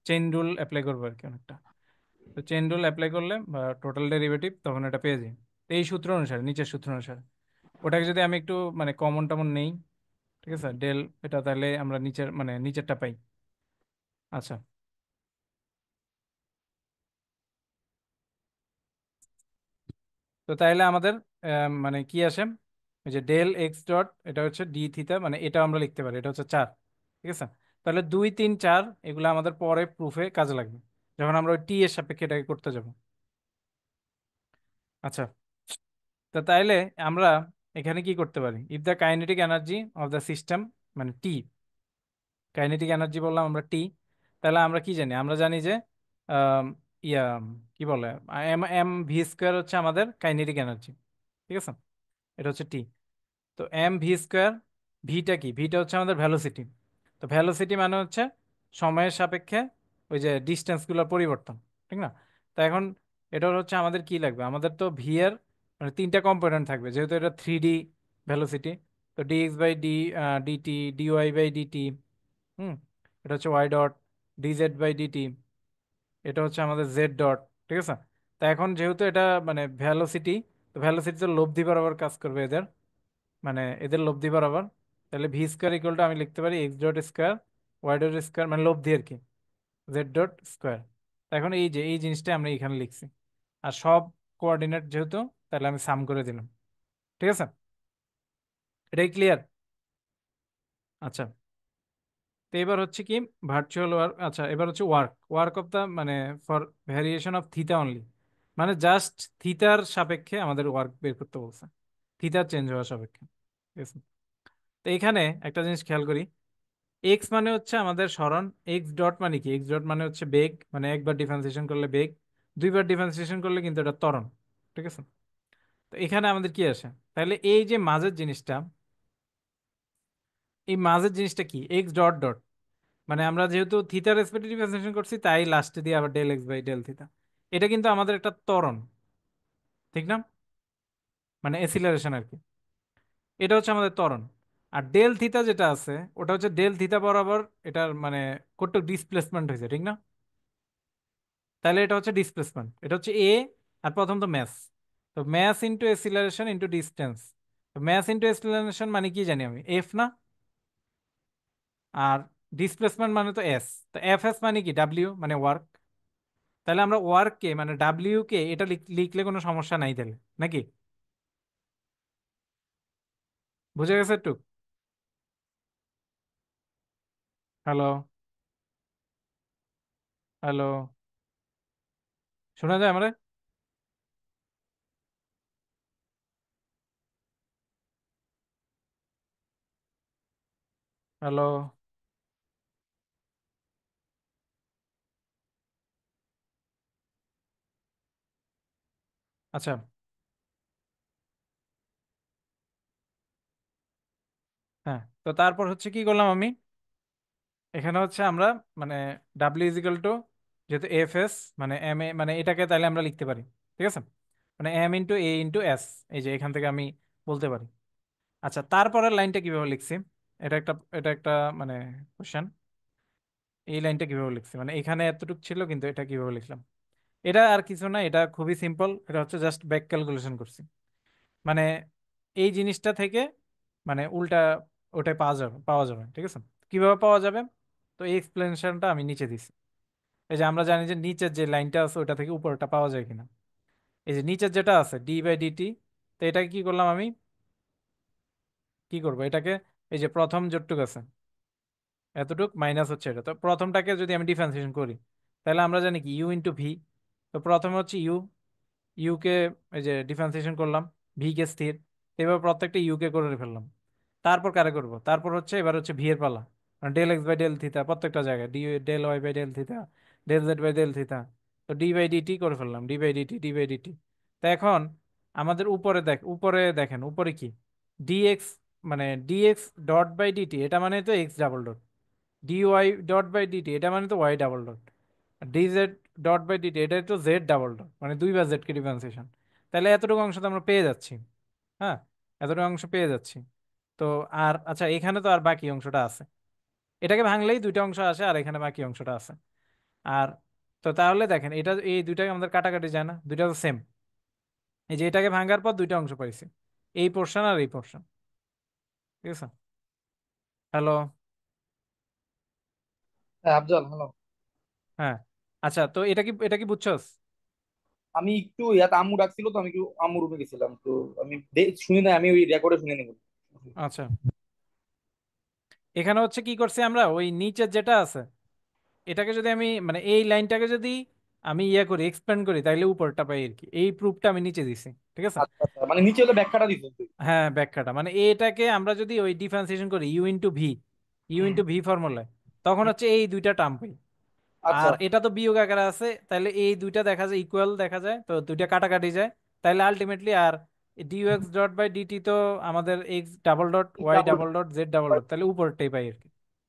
চেইন রুল অ্যাপ্লাই করবো আর কি অনেকটা। তো চেইন রুল অ্যাপ্লাই করলে বা টোটাল ডেরিভেটিভ তখন এটা পেয়ে যাই। তো এই সূত্র অনুসারে, নিচের সূত্র অনুসারে, ওটাকে যদি আমি একটু মানে কমন টমন নেই, ঠিক আছে, ডেল এটা, তাহলে আমরা নিচের মানে নিচেরটা পাই। আচ্ছা, তো তাহলে আমাদের মানে কি আসে, ওই যে ডেল এক্স ডট, এটা হচ্ছে ডি থিতা, মানে এটা আমরা লিখতে পারি, এটা হচ্ছে 4, ঠিক আছে। তাহলে 2 3 4 এগুলো আমাদের পরে প্রুফে কাজে লাগবে, যখন আমরা ওই টি এর সাপেক্ষে এটাকে করতে যাব। আচ্ছা, তো তাইলে আমরা এখানে কি করতে পারি, if the kinetic energy of the system, মানে টি, কাইনেটিক এনার্জি বললাম আমরা টি, তাহলে আমরা কি জানি, আমরা জানি যে আম, ইয়া কি বলে, এম এম ভি স্কোয়ার হচ্ছে আমাদের কাইনেটিক এনার্জি, ঠিক আছে, এটা হচ্ছে টি। তো এম ভি স্কোয়ার, ভিটা কি, ভিটা হচ্ছে আমাদের ভ্যালোসিটি। তো ভ্যালোসিটি মানে হচ্ছে সময়ের সাপেক্ষে ওই যে ডিস্টেন্সগুলোর পরিবর্তন, ঠিক না? তো এখন এটা হচ্ছে আমাদের কি লাগবে, আমাদের তো ভি এর মানে 3টা কম্পোনেন্ট থাকবে, যেহেতু এটা 3D ভ্যালোসিটি। তো DX by D, DT, DY by DT, hmm, এটা হচ্ছে Y dot, DZ by DT, এটা হচ্ছে আমাদের জেড ডট, ঠিক আছে। তা এখন যেহেতু এটা মানে ভ্যালোসিটি, তো ভ্যালোসিটি তো লব্ধি বরাবর কাজ করবে এদের, মানে এদের লব্ধি বরাবর। তাহলে ভি স্কোয়ার ইকুয়াল টু আমি লিখতে পারি X dot square Y dot square, মানে লব্ধি আর কি, জেড ডট স্কোয়ার। এখন এই যে এই জিনিসটা আমরা এখানে লিখছি, আর সব কোঅর্ডিনেট যেহেতু, তাহলে আমি সাম করে দিলাম, ঠিক আছে, এটাই ক্লিয়ার। আচ্ছা, তো এবার হচ্ছে কি ভার্চুয়াল ওয়ার্ক, আচ্ছা এবার হচ্ছে ওয়ার্ক, ওয়ার্ক অফ দা মানে for variation of theta only, মানে জাস্ট থিতার সাপেক্ষে আমাদের ওয়ার্ক বের করতে বলছে, থিতার চেঞ্জ হওয়ার সাপেক্ষে, ঠিক আছে। তো এখানে একটা জিনিস খেয়াল করি, এক্স মানে হচ্ছে আমাদের সরণ, এক্স ডট মানে কি, এক্স ডট মানে হচ্ছে বেগ, মানে একবার ডিফারেন্সিয়েশন করলে বেগ, দুইবার ডিফারেন্সিয়েশন করলে কিন্তু এটা ত্বরণ, ঠিক আছে। তো এখানে আমাদের কি আসে, তাহলে এই যে মাঝের জিনিসটা, এই মাঝের জিনিসটা কি, এক্স ডট ডট, মানে আমরা যেহেতু থিতার রেসপেক্টিভ ডিফারেন্সিয়েশন করছি, তাই লাস্টে দিয়ে আবার del X by del theta, এটা কিন্তু আমাদের একটা ত্বরণ, ঠিক না, মানে এসিলারেশন আর কি, এটা হচ্ছে আমাদের ত্বরণ। আর ডেল থিতা যেটা আছে, ওটা হচ্ছে ডেল থিতা বরাবর এটার মানে কতটুকু ডিসপ্লেসমেন্ট হয়েছে, ঠিক না? তাহলে এটা হচ্ছে ডিসপ্লেসমেন্ট, এটা হচ্ছে এ, আর প্রথম তো ম্যাস, তো mass into acceleration into distance, তো ম্যাস ইন্টু এসিলারেশন মানে কি জানি আমি, এফ না? আর ডিসপ্লেসমেন্ট মানে তো এস, তো এফ এস মানে কি, ডাব্লিউ মানে ওয়ার্ক। তাহলে আমরা ওয়ার্ককে মানে ডাব্লিউ কে এটা লিখলে কোনো সমস্যা নাই তাহলে, নাকি? বুঝে গেছে একটু? হ্যালো, হ্যালো, শোনা যায় আমরা? হ্যালো, আচ্ছা, হ্যাঁ, তো তারপর হচ্ছে কি করলাম আমি, এখানে হচ্ছে আমরা মানে ডাব্লিউ ইজিক্যাল টু, যেহেতু এফ এস মানে এম এ, মানে এটাকে তাহলে আমরা লিখতে পারি, ঠিক আছে। মানে এম ইন্টু এ ইন্টু এস। এই যে এখান থেকে আমি বলতে পারি। আচ্ছা, তারপরের লাইনটা কিভাবে লিখছি, এটা একটা মানে কোশ্চেন। এই লাইনটা কিভাবে লিখছি, মানে এখানে এতটুকু ছিল কিন্তু এটা কিভাবে লিখলাম? এটা আর কিছু না, এটা খুবই সিম্পল, এটা হচ্ছে জাস্ট ব্যাক ক্যালকুলেশন করছি। মানে এই জিনিসটা থেকে মানে উল্টা ওটাই পাওয়া যাবে, ঠিক আছে? কিভাবে পাওয়া যাবে? তো এই এক্সপ্লেনেশনটা আমি নিচে দিছি। এই যে আমরা জানি যে নিচের যে লাইনটা আছে ওটা থেকে উপরটা পাওয়া যায় কিনা। এই যে নিচের যেটা আছে ডি বাই ডিটি, তো এটাকে কি করলাম আমি, কি করব এটাকে, এই যে প্রথম যতটুকু আছে এতটুক মাইনাস হচ্ছে এটা, তো প্রথমটাকে যদি আমি ডিফারেন্সিয়েশন করি তাহলে আমরা জানি কি ইউ ইন্টু ভি। তো প্রথমে হচ্ছে ইউ, ইউ কে এই যে ডিফারেন্সিয়েশন করলাম, ভি কে স্থির, এবার প্রত্যেকটা ইউ কে করে ফেললাম। তারপর কারে করব, তারপর হচ্ছে এবার হচ্ছে ভি এর পালা। Del X by del theta প্রত্যেকটা জায়গায়, del Y by del theta, del Z by del theta. তো ডি বাই ডিটি করে ফেললাম, D by DT, D by DT. তো এখন আমাদের উপরে দেখেন উপরে কি, ডিএক্স, মানে ডিএক্স ডট বাই ডিটি এটা মানে তো X double dot, D Y dot by DT এটা মানে তো Y double dot, D Z dot by DT এটা তো জেড ডাবল ডট, মানে দুইবার জেড কে ডিফারেন্সিয়েশন। তাহলে এতটুকু অংশ তো আমরা পেয়ে যাচ্ছি। হ্যাঁ, এতটুকু অংশ পেয়ে যাচ্ছি। তো আর আচ্ছা, এখানে তো আর বাকি অংশটা আছে, এটাকে ভাঙলেই দুইটা অংশ আসে আর এখানে বাকি অংশটা আছে। আর তো তাহলে দেখেন এটা এই দুইটাকে আমাদের কাটাকাটি যায় না, দুইটা তো সেম। এই যে এটাকে ভাঙার পর দুইটা অংশ পাইছি, এই পোর্শন আর এই পোর্শন, ঠিক আছে? হ্যালো? হ্যাঁ আফজাল, হ্যালো। হ্যাঁ। আচ্ছা, তো এটা কি বুঝছস? আমি একটু ইয়াতে আম্মু ডাকছিল, তো আমি একটু আম্মু রুমে গেছিলাম, তো আমি শুনি না, আমি ওই রেকর্ডে শুনে নেব। আচ্ছা, এখানে হচ্ছে কি করছি আমরা, ওই নিচের যেটা আছে এটাকে যদি আমি মানে এই লাইনটাকে যদি আমি করি এক্সপ্যান্ড করি তাইলে উপরটা পাই আর কি, এই প্রুফটা আমি নিচে দিছি, ঠিক আছে? আচ্ছা আচ্ছা, মানে নিচে হলে ব্যাখ্যাটা দিত তুই। হ্যাঁ, ব্যাখ্যাটা মানে এটাকে আমরা যদি ওই ডিফারেন্সিয়েশন করি U into V, U hmm. Into V ফর্মুলায়, তখন হুম। হচ্ছে এই দুইটা টার্ম পাই। আচ্ছা। আর এটা তো বিয়োগ আকারে আছে, তাহলে এই দুইটা দেখা যায় ইকুয়াল দেখা যায়, তো দুইটা কাটাকাটি যায়। তাহলে আলটিমেটলি আর D X dot by DT তো আমাদের X double dot Y double. Double dot Z double dot, তাহলে উপরটাই পাই আর কি।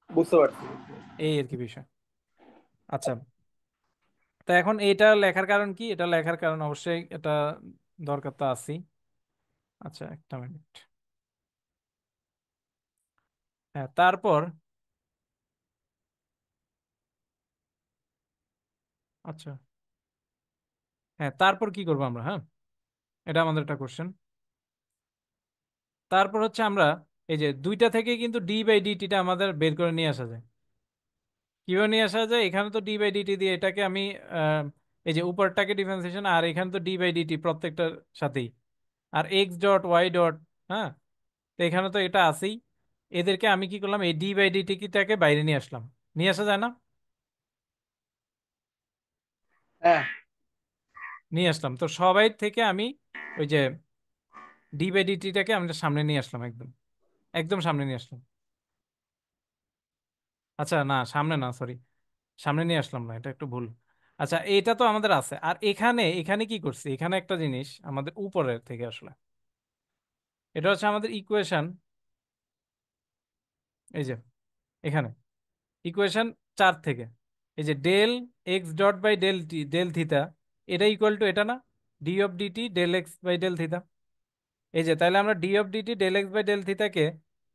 বুঝতে পারছি। এই আর কি বিষয়। আচ্ছা, তো এখন এটা লেখার কারণ কি, এটা লেখার কারণ অবশ্যই এটা দরকার তো আছেই। আচ্ছা, একটা মিনিট। হ্যাঁ, তারপর আচ্ছা, হ্যাঁ তারপর কি করবো আমরা? হ্যাঁ, এটা আমাদের একটা কোশ্চেন। তারপর হচ্ছে আমরা এই যে দুইটা থেকে কিন্তু ডি বাই ডিটিটা আমাদের বের করে নিয়ে আসা যায়। কিভাবে নিয়ে আসা যায়, এখানে তো ডি বাই ডিটি দিয়ে এটাকে আমি আহ, এই যে উপরটাকে ডিফারেন্সিয়েশন, আর এখানে তো ডি বাই ডিটি প্রত্যেকটার সাথেই, আর এক্স ডট ওয়াই ডট। হ্যাঁ, তো এখানে তো এটা আছেই। এদেরকে আমি কি করলাম, এই ডি বাই ডিটিটাকে বাইরে নিয়ে আসলাম, নিয়ে আসা যায় না? হ্যাঁ নিয়ে আসলাম, তো সবাই থেকে আমি ওই যে ডি বাই ডিটিটাকে আমরা সামনে নিয়ে আসলাম, একদম একদম সামনে নিয়ে আসলাম। আচ্ছা না, সামনে না, সরি, সামনে নিয়ে আসলাম না, এটা একটু ভুল। আচ্ছা, এটা তো আমাদের আছে, আর এখানে এখানে কি করছি, এখানে একটা জিনিস আমাদের উপরের থেকে আসলে, এটা হচ্ছে আমাদের ইকুয়েশন। এই যে এখানে ইকুয়েশন 4 থেকে, এই যে del X dot by del theta, এটা ইকুয়াল টু এটা না, D of DT del X by del theta. এই যে তাহলে আমরা D of DT del X by del থিতাকে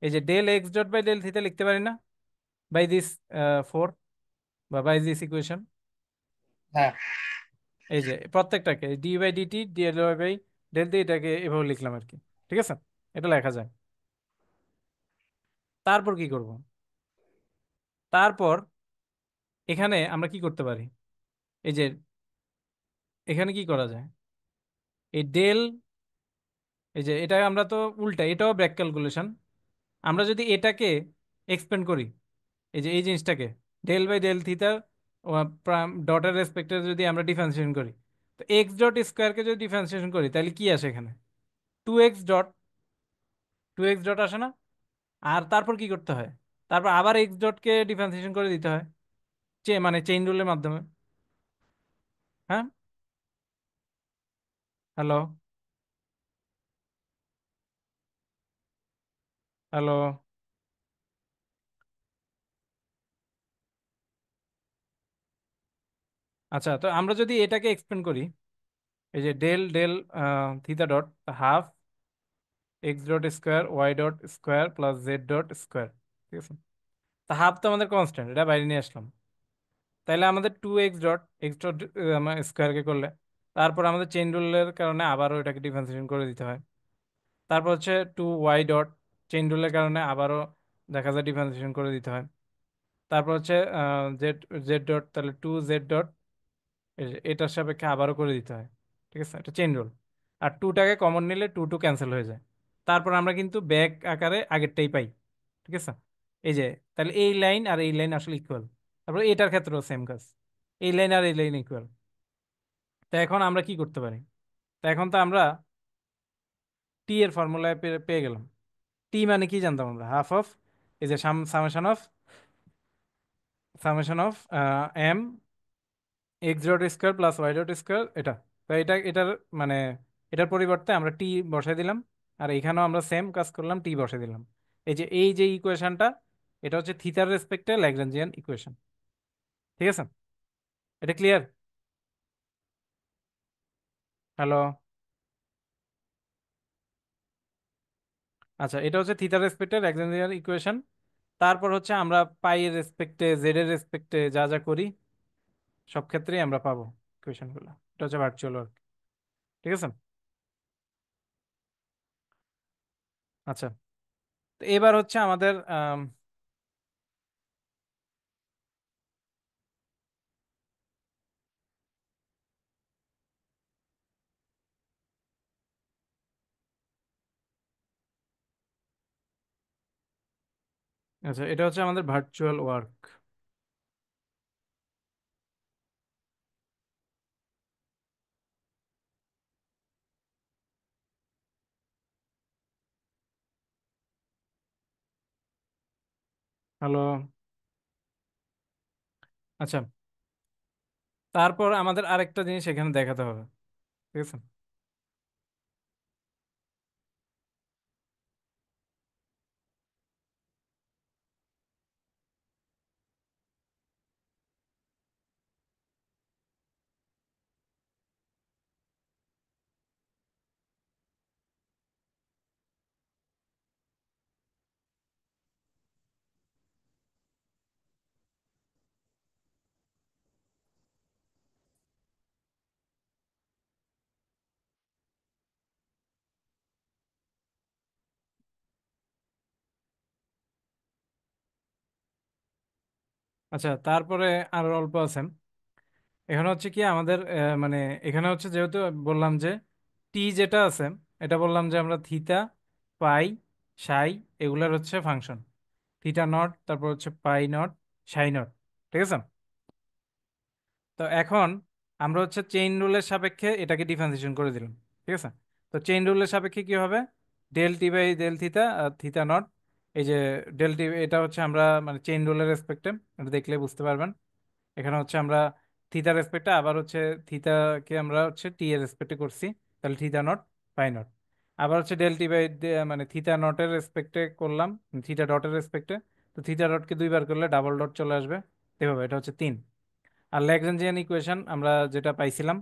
এই যে del X dot by del theta লিখতে পারি না, বাই দিস ফোর, বা বাই দিস ইকুয়েশন। হ্যাঁ এই যে প্রত্যেকটাকে D by DT del Y by del দিয়ে এটাকে এভাবে লিখলাম আর কি, ঠিক আছে? এটা লেখা যায়। তারপর কি করব? তারপর এখানে আমরা কি করতে পারি, এই যে এখানে কি করা যায়, এই ডেল, এই যে এটা আমরা তো উল্টা, এটাও ব্যাক ক্যালকুলেশন। আমরা যদি এটাকে এক্সপেন্ড করি, এই যে এই জিনিসটাকে ডেল বাই ডেল থিতা ডটের রেসপেক্টে যদি আমরা ডিফারেন্সিয়েশন করি, তো এক্স ডট স্কোয়ারকে যদি ডিফারেন্সিয়েশন করি তাহলে কি আসে এখানে, two X dot, two X dot আসে না? আর তারপর কি করতে হয়, তারপর আবার এক্স ডটকে ডিফারেন্সিয়েশন করে দিতে হয়, মানে চেইন রুলের মাধ্যমে। হ্যাঁ, হ্যালো? হ্যালো? আচ্ছা, তো আমরা যদি এটাকে এক্সপ্লেন করি, এই যে del del theta dot half X dot square Y dot square plus Z dot square. ঠিক আছে, তা হাফ তো আমাদের কনস্ট্যান্ট, এটা বাইরে নিয়ে আসলাম। তাইলে আমাদের টু এক্স ডট স্কোয়ারকে করলে, তারপর আমাদের চেইন রুলের কারণে আবারও এটাকে ডিফারেন্সিয়েশন করে দিতে হয়। তারপর হচ্ছে টু ওয়াই ডট, চেইন রুলের কারণে আবারও দেখা যায় ডিফারেন্সিয়েশন করে দিতে হয়। তারপর হচ্ছে জেড জেড ডট, তাহলে টু জেড ডট এটার সাপেক্ষে আবারও করে দিতে হয়। ঠিক আছে, এটা চেইন রুল। আর টুটাকে কমন নিলে টু টু ক্যান্সেল হয়ে যায়। তারপর আমরা কিন্তু ব্যাক আকারে আগেরটাই পাই। ঠিক আছে, এই যে, তাহলে এই লাইন আর এই লাইন আসলে ইকুয়াল। তারপর এটার ক্ষেত্রেও সেম কাজ, এই লাইন আর এই লাইন ইকুয়াল। তো এখন আমরা কি করতে পারি? তো এখন তো আমরা টি এর ফর্মুলায় পেয়ে গেলাম। টি মানে কি জানতাম আমরা? হাফ অফ, এই যে summation of M X dot square plus Y dot square, এটা। তো এটার মানে এটার পরিবর্তে আমরা টি বসাই দিলাম। আর এখানেও আমরা সেম কাজ করলাম, টি বসাই দিলাম। এই যে ইকুয়েশনটা, এটা হচ্ছে থিতার রেসপেক্টে ল্যাগ্রাঞ্জিয়ান ইকুয়েশন। ঠিক আছে, এটা ক্লিয়ার? হ্যালো? আচ্ছা, এটা হচ্ছে থিতার রেসপেক্টে ল্যাগ্রাঞ্জিয়ান ইকুয়েশন। তারপর হচ্ছে আমরা পাই এর রেসপেক্টে, জেড এর রেসপেক্টে যা যা করি সব ক্ষেত্রেই আমরা পাবো ইকুয়েশনগুলো। এটা হচ্ছে ভার্চুয়াল ওয়ার্ক। ঠিক আছে। আচ্ছা, তো এবার হচ্ছে আমাদের আচ্ছা, এটা হচ্ছে আমাদের ভার্চুয়াল ওয়ার্ক। হ্যালো? আচ্ছা, তারপর আমাদের আরেকটা জিনিস এখানে দেখাতে হবে। ঠিক আছে। আচ্ছা, তারপরে আরো অল্প আছে। এখানে হচ্ছে কি আমাদের মানে এখানে হচ্ছে যেহেতু বললাম যে টি যেটা আছে, এটা বললাম যে আমরা থিতা, পাই, সাই এগুলার হচ্ছে ফাংশন। থিটা নট, তারপর হচ্ছে পাই নট, সাই নট। ঠিক আছে। তো এখন আমরা হচ্ছে চেইন রুলের সাপেক্ষে এটাকে ডিফারেন্সিয়েশন করে দিলাম। ঠিক আছে। তো চেইন রুলের সাপেক্ষে কি হবে? Del T by del theta আর থিতা নট। এই যে ডেল টি, এটা হচ্ছে আমরা মানে চেইন রুলের রেসপেক্টে, এটা দেখলে বুঝতে পারবেন। এখানে হচ্ছে আমরা থিতার রেসপেক্টে, আবার হচ্ছে থিতাকে আমরা হচ্ছে টি এর রেসপেক্টে করছি, তাহলে থিতা নট পাই নট। আবার হচ্ছে ডেল টি বাই মানে থিতা নটের রেসপেক্টে করলাম, থিতা ডটের রেসপেক্টে। তো থিতা ডটকে দুইবার করলে ডাবল ডট চলে আসবে, এভাবে। এটা হচ্ছে তিন। আর ল্যাগ্রাঞ্জিয়ান ইকুয়েশন আমরা যেটা পাইছিলাম,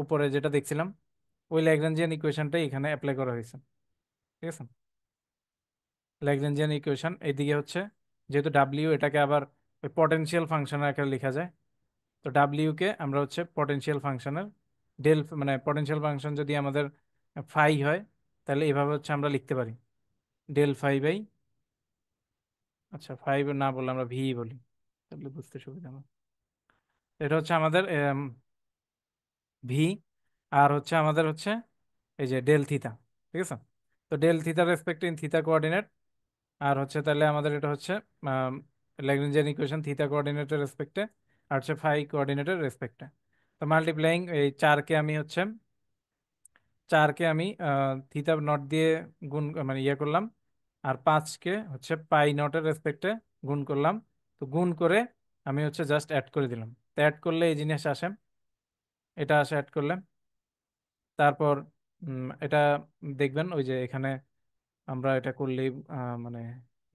উপরে যেটা দেখছিলাম, ওই ল্যাগ্রাঞ্জিয়ান ইকুয়েশনটাই এখানে অ্যাপ্লাই করা হয়েছে। ঠিক আছে। ল্যাগ্রাঞ্জিয়ান ইকুয়েশন এইদিকে হচ্ছে, যেহেতু ডাব্লিউ, এটাকে আবার ওই পটেনশিয়াল ফাংশনের আকারে লেখা যায়। তো ডাব্লিউ কে আমরা হচ্ছে পটেনশিয়াল ফাংশনের ডেল, মানে পটেনশিয়াল ফাংশন যদি আমাদের ফাই হয়, তাহলে এভাবে হচ্ছে আমরা লিখতে পারি, ডেল ফাই বাই, আচ্ছা ফাইভ না বললে আমরা ভি বলি, তাহলে বুঝতে সুবিধা হবে। এটা হচ্ছে আমাদের ভি। আর হচ্ছে আমাদের হচ্ছে এই যে ডেল থিতা। ঠিক আছে। তো ডেল থিতার রেসপেক্ট ইন থিতা কোঅর্ডিনেট। আর হচ্ছে তাহলে আমাদের এটা হচ্ছে ল্যাগ্রেঞ্জিয়ান ইকুয়েশন থিতা কোঅর্ডিনেটের রেসপেক্টে, আর হচ্ছে ফাই কোঅর্ডিনেটের রেসপেক্টে। তো মাল্টিপ্লাইং এই চারকে আমি থিতা নট দিয়ে গুণ মানে ইয়ে করলাম। আর পাঁচকে হচ্ছে পাই নটের রেসপেক্টে গুণ করলাম। তো গুণ করে আমি হচ্ছে জাস্ট অ্যাড করে দিলাম। তো অ্যাড করলে এই জিনিস আসে, এটা আসে অ্যাড করলে। তারপর এটা দেখবেন ওই যে এখানে আমরা এটা করলেই মানে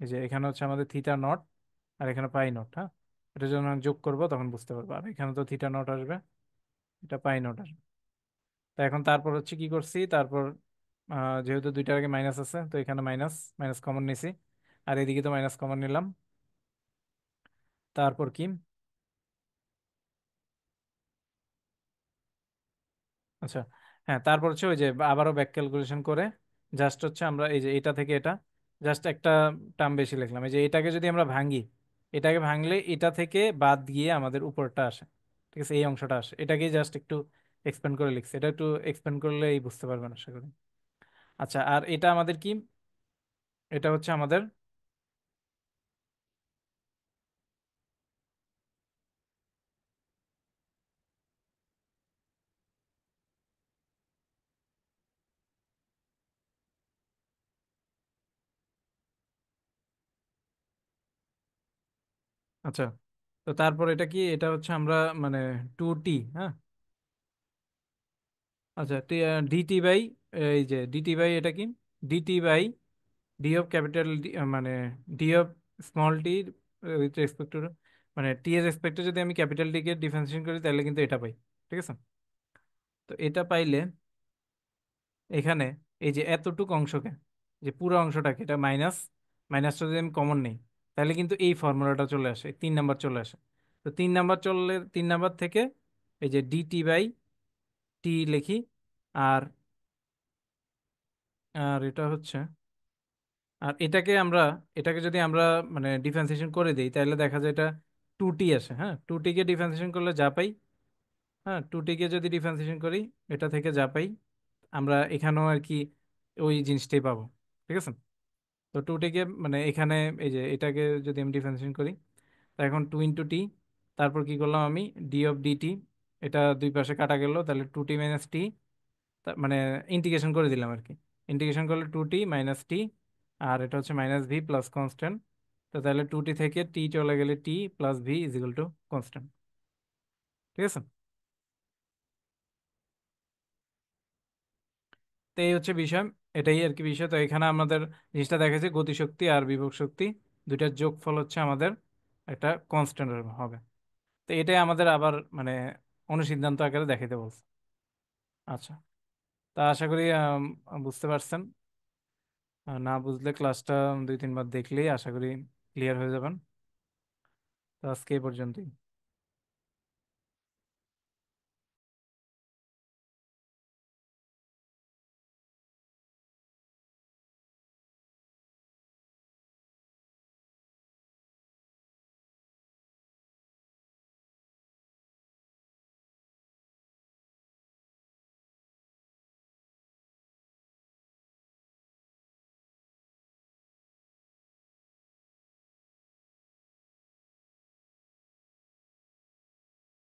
এই যে এখানে হচ্ছে আমাদের থিটা নট, আর এখানে পাই নট। হ্যাঁ, এটা যখন আমি যোগ করবো তখন বুঝতে পারবো। আর এখানে তো থিটা নট আসবে, এটা পাই নট আসবে। তো এখন তারপর হচ্ছে কি করছি, তারপর যেহেতু দুইটার আগে মাইনাস আছে, তো এখানে মাইনাস মাইনাস কমন নিছি, আর এদিকে তো মাইনাস কমন নিলাম। তারপর কি, আচ্ছা, হ্যাঁ, তারপর হচ্ছে ওই যে আবারও ব্যাক ক্যালকুলেশন করে জাস্ট হচ্ছে আমরা এই যে এটা থেকে এটা জাস্ট একটা টার্ম বেশি লিখলাম। এই যে এটাকে যদি আমরা ভাঙি, এটাকে ভাঙলে এটা থেকে বাদ গিয়ে আমাদের উপরটা আসে, ঠিক আছে, এই অংশটা আসে, এটাকে জাস্ট একটু এক্সপ্যান্ড করে লিখছি, এটা একটু এক্সপ্যান্ড করলেই বুঝতে পারবেন আশা করি। আচ্ছা, আর এটা আমাদের কি, এটা হচ্ছে আমাদের, আচ্ছা, তো তারপর এটা কি, এটা হচ্ছে আমরা মানে 2t, হ্যাঁ, আচ্ছা, ডিটি বাই, এই যে ডিটি বাই এটা কি, DT by D of capital D, মানে D of small T with respect to, মানে টি এর রেসপেক্টে যদি আমি ক্যাপিটাল ডি কে ডিফারেন্সিয়েশন করি তাহলে কিন্তু এটা পাই, ঠিক আছে। তো এটা পাইলে এখানে এই যে এতটুকু অংশকে, যে পুরো অংশটাকে, এটা মাইনাস, মাইনাসটা যদি আমি কমন নেই তাহলে কিন্তু এই ফর্মুলাটা চলে আসে, 3 নাম্বার চলে আসে। তো 3 নাম্বার চললে 3 নাম্বার থেকে এই যে ডিটি বাই টি লিখি, আর আর এটা হচ্ছে, আর এটাকে আমরা, এটাকে যদি আমরা মানে ডিফারেন্সিয়েশন করে দিই তাহলে দেখা যায় এটা 2t আসে, হ্যাঁ, 2t কে ডিফারেন্সিয়েশন করলে যা পাই, হ্যাঁ, 2t কে যদি ডিফারেন্সিয়েশন করি এটা থেকে যা পাই আমরা এখানেও আর কি ওই জিনিসটাই পাবো, ঠিক আছে। তো 2t কে মানে এখানে এই যে এটাকে যদি আমি ডিফারেন্সিয়েশন করি, তো এখন 2 × t, তারপর কি করলাম আমি, ডি অফ ডিটি, এটা দুই পাশে কাটা গেল, তাহলে 2t - t, মানে ইন্টিগ্রেশন করে দিলাম আর কি, ইন্টিগ্রেশন করলে 2t - t, আর এটা হচ্ছে -v প্লাস কনস্ট্যান্ট। তো তাহলে 2t থেকে t চলে গেলে t plus V is equal to constant, ঠিক আছে। তো এই হচ্ছে বিষয়, এটাই আর কি বিষয়। তো এখানে আমাদের জিনিসটা দেখেছি গতিশক্তি আর বিভব শক্তি দুইটার যোগফল হচ্ছে আমাদের একটা কনস্ট্যান্ট হবে। তো এটাই আমাদের আবার মানে অনুসিদ্ধান্ত আকারে দেখাইতে বলছে। আচ্ছা, তা আশা করি বুঝতে পারছেন। না বুঝলে ক্লাসটা 2-3 বার দেখলেই আশা করি ক্লিয়ার হয়ে যাবেন। তো আজকে এই পর্যন্তই।